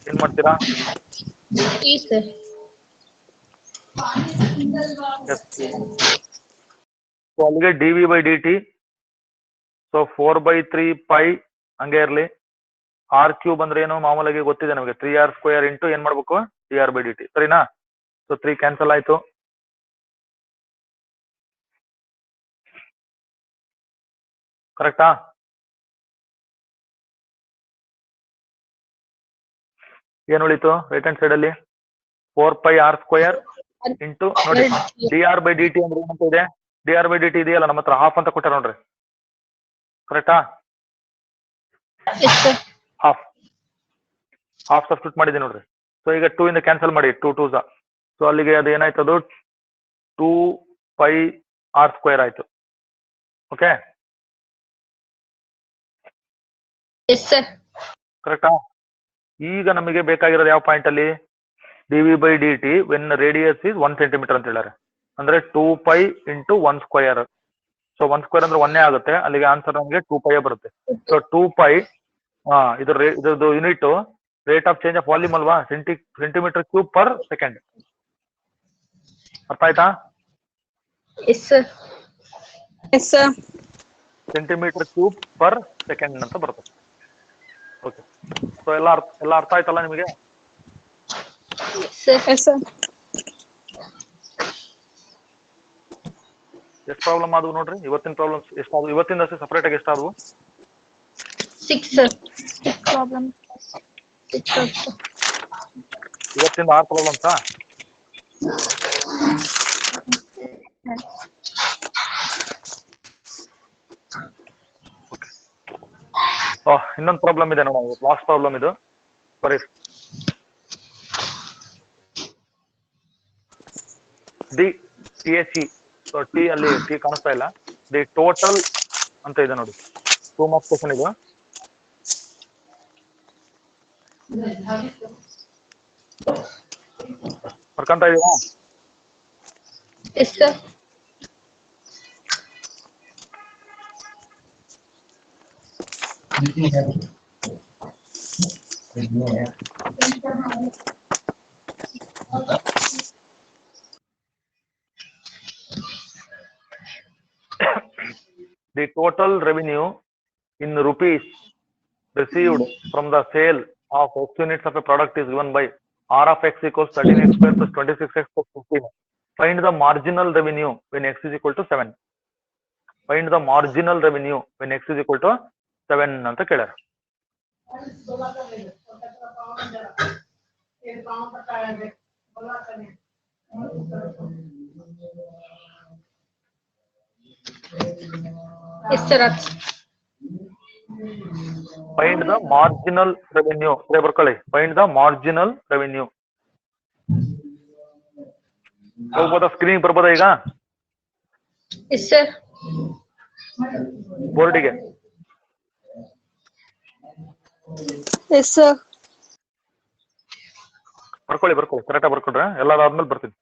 ಏನ್ ಮಾಡ್ತೀರಾ? ಸೊ ಅಲ್ಲಿಗೆ dv/dt. ಸೊ 4/3 ಹಂಗೆ ಇರ್ಲಿ. r³ ಅಂದ್ರೆ ಏನು ಮಾಮೂಲಾಗಿ ಗೊತ್ತಿದೆ ನಮಗೆ, 3r² ಇಂಟು ಏನ್ ಮಾಡ್ಬೇಕು? dr/dt. ಸರಿನಾ? ಸೊ 3 ಕ್ಯಾನ್ಸಲ್ ಆಯ್ತು. ಕರೆಕ್ಟಾ? ಏನ್ ಉಳಿತು ರೈಟ್ ಹ್ಯಾಂಡ್ ಸೈಡ್ ಅಲ್ಲಿ? 4πr² ಇಂಟು ನೋಡಿ dr/dt ಅಂದ್ರೆ ಏನಂತ ಇದೆ? dr/dt ಇದೆಯಲ್ಲ ನಮ್ಮ ಹತ್ರ, ಹಾಫ್ ಅಂತ ಕೊಟ್ಟಾರ ನೋಡ್ರಿ. ಕರೆಕ್ಟಾ? ಹಾಫ್ ಸಬ್ಸ್ಟಿಟ್ಯೂಟ್ ಮಾಡಿದೆ ನೋಡ್ರಿ. ಸೊ ಈಗ 2 ಇಂದ ಕ್ಯಾನ್ಸಲ್ ಮಾಡಿ, 2 2s. ಸೊ ಅಲ್ಲಿಗೆ ಅದು ಏನಾಯ್ತು? ಅದು 2 5r² ಆಯ್ತು. Okay Yes, sir. ಕರೆಕ್ಟಾ? ಈಗ ನಮಗೆ ಬೇಕಾಗಿರೋದು ಯಾವ ಪಾಯಿಂಟ್ ಅಲ್ಲಿ dv/dt when radius is 1 centimetre ಅಂತ ಹೇಳಿದ್ರೆ, ಅಂದ್ರೆ 2π × 1² ಸೊ 1² ಅಂದ್ರೆ 1 ಆಗುತ್ತೆ, ಅಲ್ಲಿಗೆ ಆನ್ಸರ್ ನಮಗೆ 2π ಬರುತ್ತೆ. ಸೊ 2π ಇದ್ರದ್ದು unit rate of change of volume ಅಲ್ವಾ, ಸೆಂಟಿಮೀಟರ್ ಕ್ಯೂಬ್ ಪರ್ ಸೆಕೆಂಡ್. ಅರ್ಥ ಆಯ್ತಾ? Yes, sir. Yes, sir. Centimetre cube per second ಅಂತ ಬರುತ್ತೆ. ಓಕೆ, ಸೊ ಎಲ್ಲ ಅರ್ಥ ಆಯ್ತಲ್ಲ ನಿಮಗೆ? Yes, sir. Yes, sir. ಎಷ್ಟು ಪ್ರಾಬ್ಲಮ್ ಆದವು ನೋಡ್ರಿ, ಇವತ್ತಿನ ಪ್ರಾಬ್ಲಮ್ಸ್ ಎಷ್ಟಾದವು, ಇವತ್ತಿಂದ ಅಷ್ಟೇ ಸಪರೇಟ್ ಆಗಿ ಎಷ್ಟಾದವು? 6, sir. Problem. 6 also. ಇವತ್ತಿಂದ 6 ಪ್ರಾಬ್ಲಮ್ಸಾ? ಇನ್ನೊಂದು ಪ್ರಾಬ್ಲಮ್ ಇದೆ ನೋಡೋಣ, ಲಾಸ್ಟ್ ಪ್ರಾಬ್ಲಮ್ ಇದು. ಸರಿ, THE ಸೊ ಟಿ ಅಲ್ಲಿ ಟಿ ಕಾಣಿಸ್ತಾ ಇಲ್ಲ, ದಿ ಟೋಟಲ್ ಅಂತ ಇದೆ ನೋಡಿ, 2 ಮಾರ್ಕ್ಸ್ ಕ್ವಶನ್ ಇದು. ಬರ್ಕಂತ ಇದೀರಾ? Yes, sir. The total revenue in rupees received from the sale of X units of a product is given by R of X equals 13x² plus 26x plus 15. Find the marginal revenue when X is equal to 7. Find the marginal revenue when X is equal to 7 ಅಂತ ಕೇಳ್ಯಾರ. Yes, sir. Find the marginal revenue. ಇದೇ ಬರ್ಕೊಳ್ಳಿ, find the marginal revenue. ಹೋಗ್ಬೋದಾ, screen ಬರ್ಬೋದಾ ಈಗ Yes, sir. ಬೋರ್ಡಿಗೆ? Yes, sir. ಬರ್ಕೊಳ್ಳಿ ಕರೆಕ್ಟಾಗಿ ಬರ್ಕೊಂಡ್ರೆ ಎಲ್ಲಾದ್ಮೇಲೆ ಬರ್ತೀನಿ.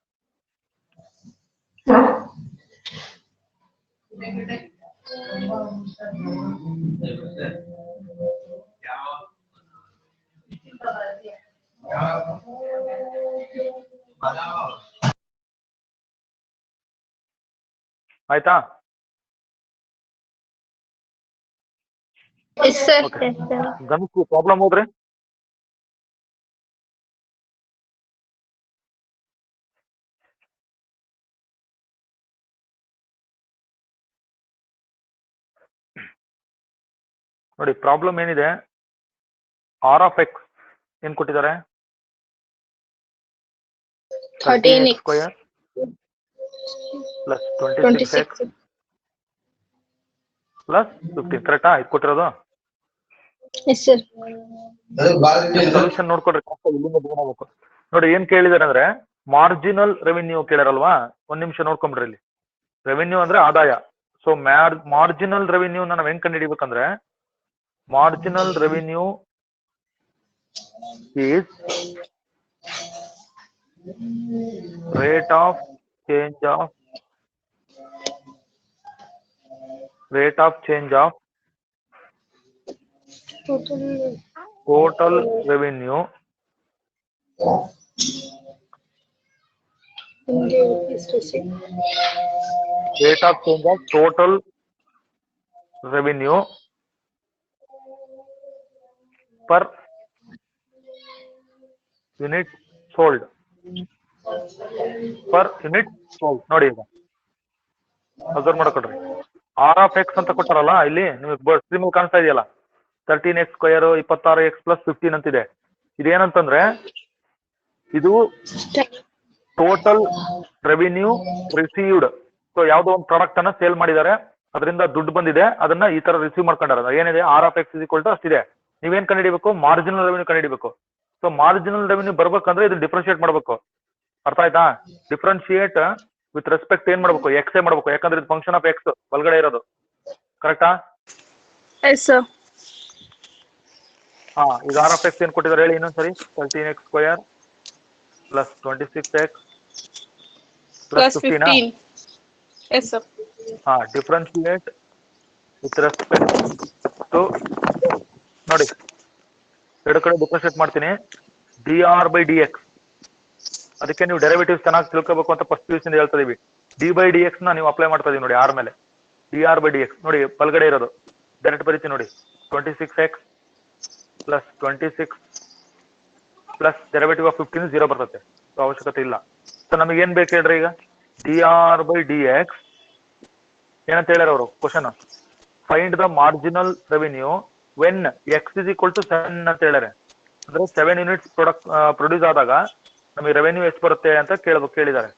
ಆಯ್ತಾ? Yes, sir. Okay. Yes, sir. ಗಣಿತ ಪ್ರಾಬ್ಲಮ್ ಹೋದ್ರಿ? ನೋಡಿ ಪ್ರಾಬ್ಲಮ್ ಏನಿದೆ, R of X ಏನ್ ಕೊಟ್ಟಿದ್ದಾರೆ? 13x square plus 26x 26. Plus 15. ಕರೆಕ್ಟಾ ಇದು ಕೊಟ್ಟಿರೋದು? Yes, sir. ಸೊಲ್ಯೂಷನ್ ನೋಡ್ಕೊಡ್ರಿ, ಇಲ್ಲಿಂದ ಹೋಗ್ಬೇಕು. ನೋಡಿ ಏನ್ ಕೇಳಿದಾರೆ ಅಂದ್ರೆ ಮಾರ್ಜಿನಲ್ ರೆವಿನ್ಯೂ ಕೇಳಾರಲ್ವಾ, ಒಂದ್ ನಿಮಿಷ ನೋಡ್ಕೊಂಡ್ಬಿಡ್ರಿ. ಇಲ್ಲಿ ರೆವಿನ್ಯೂ ಅಂದ್ರೆ ಆದಾಯ. ಸೊ ಮಾರ್ಜಿನಲ್ ರೆವಿನ್ಯೂ ನಾವ್ ಹೆಂಗ್ ಕಂಡು ಹಿಡಿಬೇಕಂದ್ರೆ, marginal revenue is rate of change of total revenue rate of change of total revenue per unit sold. ನೋಡಿ ಈಗ ಅಬ್ಸರ್ವ್ ಮಾಡ್ಕೊಡ್ರಿ, R of X ಅಂತ ಕೊಟ್ಟಾರಲ್ಲ ಇಲ್ಲಿ ನಿಮಗೆ ಸ್ಕ್ರೀನ್ ಕಾಣಿಸ್ತಾ ಇದೆಯಲ್ಲ, 13x ಸ್ಕ್ವೇರ್ 26x ಪ್ಲಸ್ 15 ಅಂತಿದೆ. ಇದೇನಂತಂದ್ರೆ ಇದು ಟೋಟಲ್ ರೆವಿನ್ಯೂ ರಿಸೀವ್ಡ್. ಸೊ ಯಾವ್ದೋ ಒಂದು ಪ್ರಾಡಕ್ಟ್ ಅನ್ನ ಸೇಲ್ ಮಾಡಿದ್ದಾರೆ, ಅದರಿಂದ ದುಡ್ಡು ಬಂದಿದೆ, ಅದನ್ನ ಈ ತರ ರಿಸೀವ್ ಮಾಡ್ಕೊಂಡಾರ. ಏನಿದೆ R of X = ಅಷ್ಟಿದೆ. ನೀವೇನ್ ಕಂಡುಹಿಡಿಬೇಕು? ಮಾರ್ಜಿನಲ್ ರೆವಿನ್ಯೂ ಕಂಡುಹಿಡಿಬೇಕು. ಸೊ ಮಾರ್ಜಿನಲ್ ರೆವಿನ್ಯೂ ಬರ್ಬೇಕಂದ್ರೆ ಇದು ಡಿಫ್ರೆನ್ಶಿಯೇಟ್ ಮಾಡ್ಬೇಕು. ಅರ್ಥ ಆಯ್ತಾ? ಡಿಫ್ರೆನ್ಶಿಯೇಟ್ ವಿತ್ ರೆಸ್ಪೆಕ್ಟ್ ಏನ್ ಮಾಡ್ಬೇಕು ಎಕ್ಸ್ ಮಾಡ್ಬೇಕು, ಯಾಕಂದ್ರೆ ಇದು ಫಂಕ್ಷನ್ ಆಫ್ ಎಕ್ಸ್ ಒಳಗಡೆ ಇರೋದು, ಕರೆಕ್ಟಾ? Yes, sir. ಹಾ, ಈಗ ಆರ್ ಆಫ್ ಎಕ್ಸ್ ಏನ್ ಕೊಟ್ಟಿದ್ದಾರೆ ಹೇಳಿ ಇನ್ನೊಂದ್ಸರಿ. 13x² plus 26x Plus plus 15. 15. Yes, sir. ಹಾ, ಡಿಫ್ರೆನ್ಶಿಯೇಟ್ ವಿತ್ ರೆಸ್ಪೆಕ್ಟ್ ಟು, ನೋಡಿ ಎರಡು ಕಡೆ ಡಿಫ್ರೆನ್ಶಿಯೇಟ್ ಮಾಡ್ತೀನಿ, dr/dx. ಅದಕ್ಕೆ ನೀವು ಡೆರಿವೇಟಿವ್ಸ್ ಚೆನ್ನಾಗಿ ತಿಳ್ಕೋಬೇಕು ಅಂತ ಫಸ್ಟ್ PUC ಇಂದ ಹೇಳ್ತಾ ಇದೀವಿ. d/dx ನ ನೀವು ಅಪ್ಲೈ ಮಾಡ್ತಾ ಇದೀವಿ ನೋಡಿ ಆರ್ ಮೇಲೆ. dr/dx ನೋಡಿ ಬಲಗಡೆ ಇರೋದು ಡೈರೆಕ್ಟ್ ಬರೀತೀನಿ ನೋಡಿ, 26x plus 26 plus derivative of 15 0 ಬರ್ತದೆ, ಅವಶ್ಯಕತೆ ಇಲ್ಲ. ಸೊ ನಮಗೆ ಏನ್ ಬೇಕು ಹೇಳ್ರಿ ಈಗ, dr/dx ಏನಂತ ಹೇಳ್ಯಾರ ಅವರು question, find the marginal revenue when x = 7 ಅಂತ ಹೇಳ್ಯಾರೆ. ಅಂದ್ರೆ 7 ಯೂನಿಟ್ಸ್ ಪ್ರೊಡ್ಯೂಸ್ ಆದಾಗ ನಮಗೆ ರೆವೆನ್ಯೂ ಎಷ್ಟು ಬರುತ್ತೆ ಅಂತ ಕೇಳಿದ್ದಾರೆ.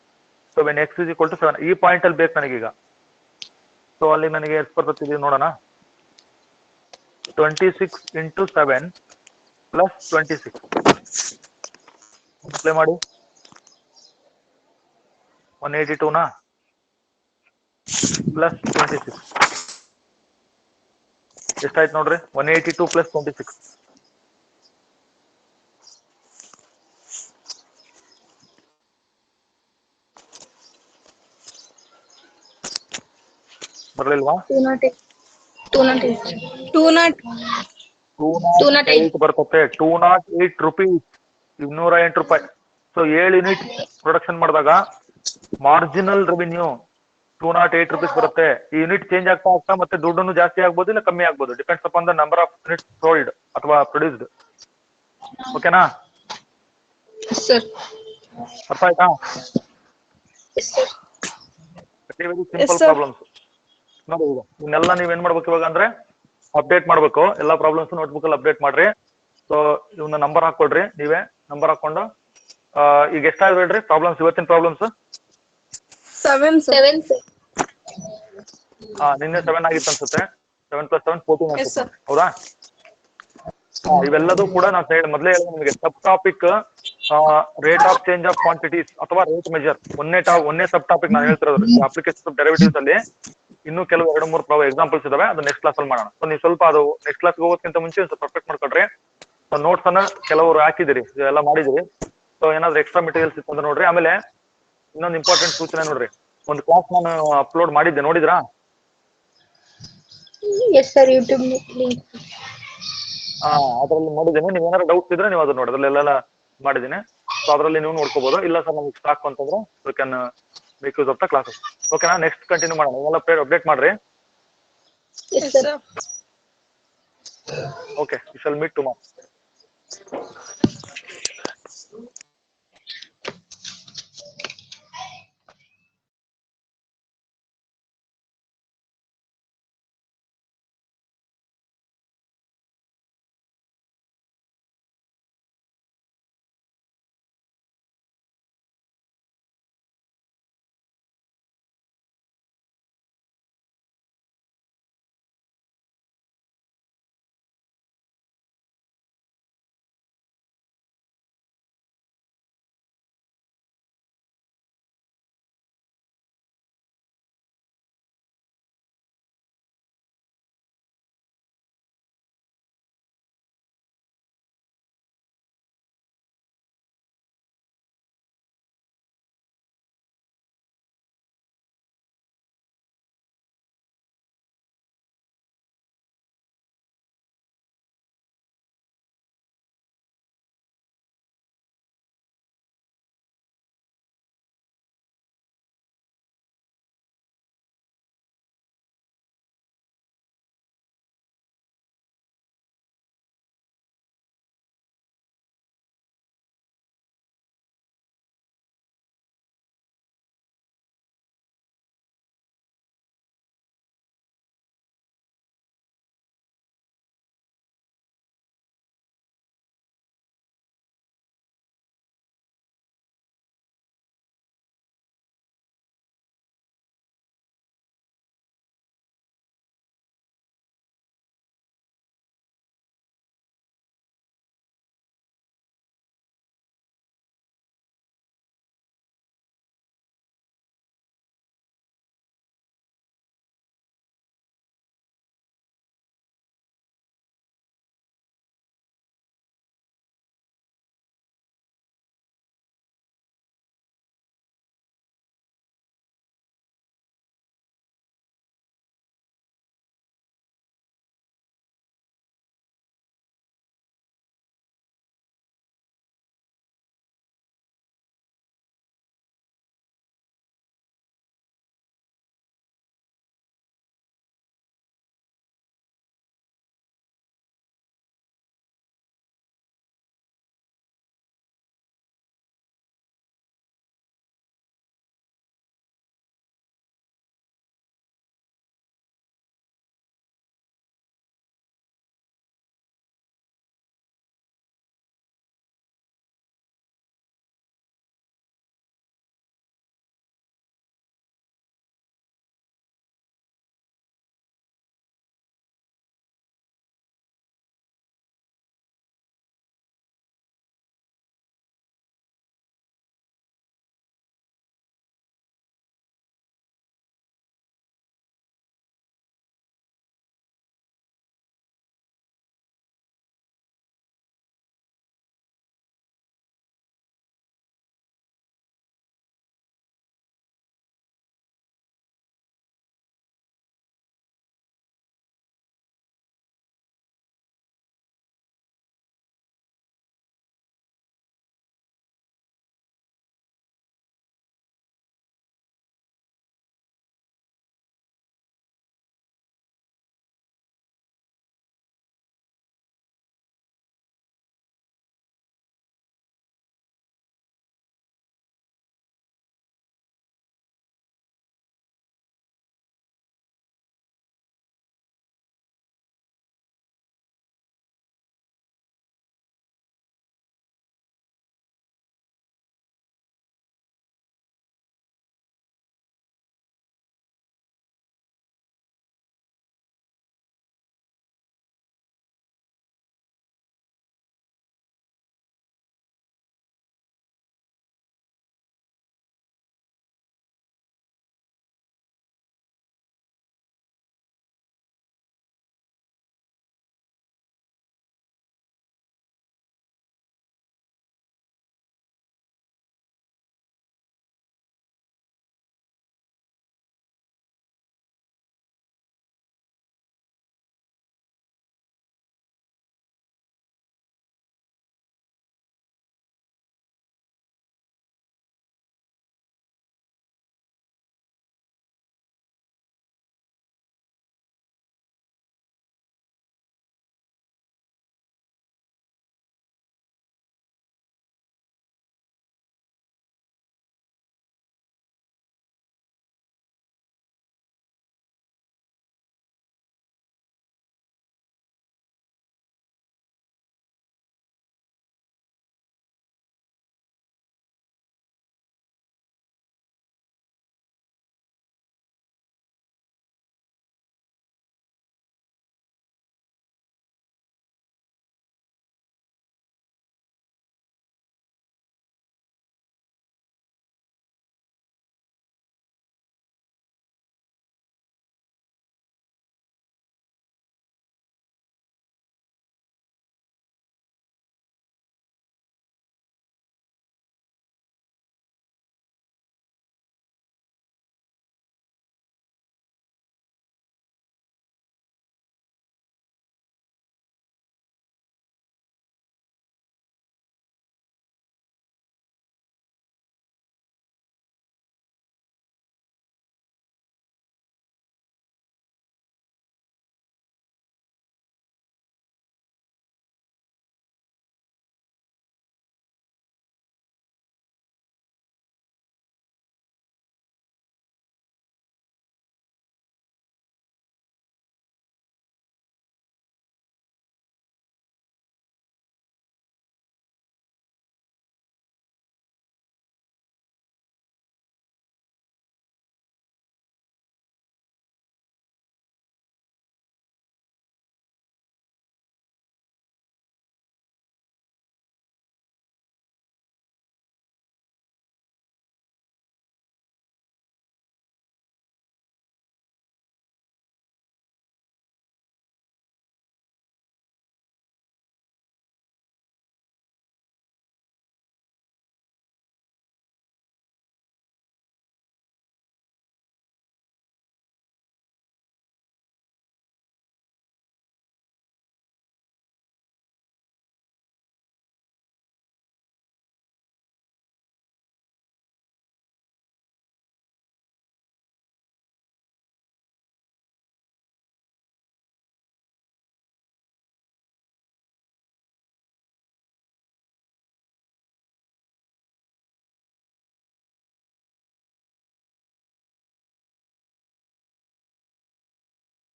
ಸೊ ವೆನ್ x = 7 ಈ ಪಾಯಿಂಟ್ ಅಲ್ಲಿ ಬೇಕು ನನಗೀಗ. ಸೊ ಅಲ್ಲಿ ನನಗೆ ಎಷ್ಟು ಬರ್ತದೆ ನೋಡೋಣ, 26 × 7 ಪ್ಲಸ್ 26 ಅಪ್ಲೈ ಮಾಡಿ, 182 ನಾ ಪ್ಲಸ್ 26 ಎಷ್ಟಾಯ್ತು ನೋಡ್ರಿ, 182 ಪ್ಲಸ್ 26 ಬರ್ಲಿಲ್ವಾ? 208 ಬರ್ತದೆ, 208 ರೂಪೀಸ್, 208 ರೂಪಾಯಿ. ಸೊ 7 ಯೂನಿಟ್ ಪ್ರೊಡಕ್ಷನ್ ಮಾಡಿದಾಗ ಮಾರ್ಜಿನಲ್ ರೆವಿನ್ಯೂ 208 ರೂಪೀಸ್ ಬರುತ್ತೆ. ಈ ಯೂನಿಟ್ ಚೇಂಜ್ ಆಗ್ತಾ ಆಗ್ತಾ ಮತ್ತೆ ದುಡ್ಡನ್ನು ಜಾಸ್ತಿ ಆಗ್ಬೋದು ಇಲ್ಲ ಕಮ್ಮಿ ಆಗ್ಬೋದು, depends upon the number of unit sold ಅಥವಾ ಪ್ರೊಡ್ಯೂಸ್ಡ್. ಓಕೆನಾ? ಅರ್ಥ ಆಯ್ತಾ? Very simple problems. ನೋಡಿ ಈಗ ಇವನ್ನೆಲ್ಲ ನೀವೇನ್ ಮಾಡ್ಬೇಕು ಇವಾಗ ಅಂದ್ರೆ ಅಪ್ಡೇಟ್ ಮಾಡ್ಬೇಕು, ಎಲ್ಲಾ ಪ್ರಾಬ್ಲಮ್ಸ್ ನೋಟ್ಬುಕ್ ಅಲ್ಲಿ ಅಪ್ಡೇಟ್ ಮಾಡ್ರಿ. ಸೊ ಇವನ್ನ ನಂಬರ್ ಹಾಕೊಳ್ರಿ, ನೀವೇ ನಂಬರ್ ಹಾಕೊಂಡು ಈಗ ಎಷ್ಟಾದ್ರು ಹೇಳ್ರಿ ಪ್ರಾಬ್ಲಮ್ಸ್, ಇವತ್ತಿನ ಪ್ರಾಬ್ಲಮ್ಸ್ 7, sir. ನಿನ್ನೆ 7 ಆಗಿತ್ತು ಅನ್ಸುತ್ತೆ, 7 + 7 14 Yes, ಅನ್ಸುತ್ತೆ, sir. ಹೌದಾ? ಇವೆಲ್ಲದೂ ಕೂಡ ನಾನು ಮೊದಲೇ ಹೇಳಿದೆ ನಿಮಗೆ, sub topic rate of change of quantities ಅಥವಾ ರೇಟ್ ಮೆಜರ್ ಒಂದೇ ಸಬ್ ಟಾಪಿಕ್ ನಾನು ಹೇಳ್ತಿರೋದು. ಅಪ್ಲಿಕೇಶನ್ ಆಫ್ ಡೆರಿವೇಟಿವ್ಸ್ ಅಲ್ಲಿ ಇನ್ನೂ ಕೆಲವು 2-3 ಎಕ್ಸಾಂಪಲ್ಸ್ ಇದಾವೆ, ಅದು ನೆಕ್ಸ್ಟ್ ಕ್ಲಾಸ್ ಅಲ್ಲಿ ಮಾಡೋಣ. ಸೊ ನೀವು ಸ್ವಲ್ಪ ಅದು ನೆಕ್ಸ್ಟ್ ಕ್ಲಾಸ್ ಹೋಗೋದಕ್ಕಿಂತ ಮುಂಚೆ ಸ್ವಲ್ಪ ಪರ್ಫೆಕ್ಟ್ ಮಾಡ್ಕೊಡ್ರಿ. ನೋಟ್ಸ್ ಅನ್ನ ಕೆಲವರು ಹಾಕಿದಿರಿ, ಎಲ್ಲ ಮಾಡಿದಿರಿ. ಸೊ ಏನಾದ್ರು ಎಕ್ಸ್ಟ್ರಾ ಮೆಟೀರಿಯಲ್ಸ್ ಇತ್ತು ಅಂತ ನೋಡ್ರಿ. ಆಮೇಲೆ ಇನ್ನೊಂದು ಇಂಪಾರ್ಟೆಂಟ್ ಸೂಚನೆ ನೋಡ್ರಿ, ಒಂದು ಕ್ಲಾಸ್ ನಾನು ಅಪ್ಲೋಡ್ ಮಾಡಿದ್ದೆ, ನೋಡಿದ್ರಾ? Yes, sir. YouTube link. ಅದ್ರಲ್ಲಿ ನೋಡಿದ್ದೀನಿ. ನೀವು ಏನಾದ್ರು ಡೌಟ್ಸ್ ಇದ್ರೆ ನೀವು ಅದನ್ನ ನೋಡಿ, ಅದ್ರಲ್ಲೆಲ್ಲ ಮಾಡಿದ್ದೀನಿ. ಸೊ ಅದರಲ್ಲಿ ನೀವು ನೋಡ್ಕೋಬಹುದು. ಇಲ್ಲ ಸರ್ ನಮ್ಗೆ ಸಾಕು ಅಂತಂದ್ರೆ you can make use of the classes. ಓಕೆನಾ? ನೆಕ್ಸ್ಟ್ ಕಂಟಿನ್ಯೂ ಮಾಡೋಣ. ನೀವೆಲ್ಲ ಅಪ್ಡೇಟ್ ಮಾಡ್ರಿ. Yes, sir. Yes, sir. Okay, we shall meet tomorrow.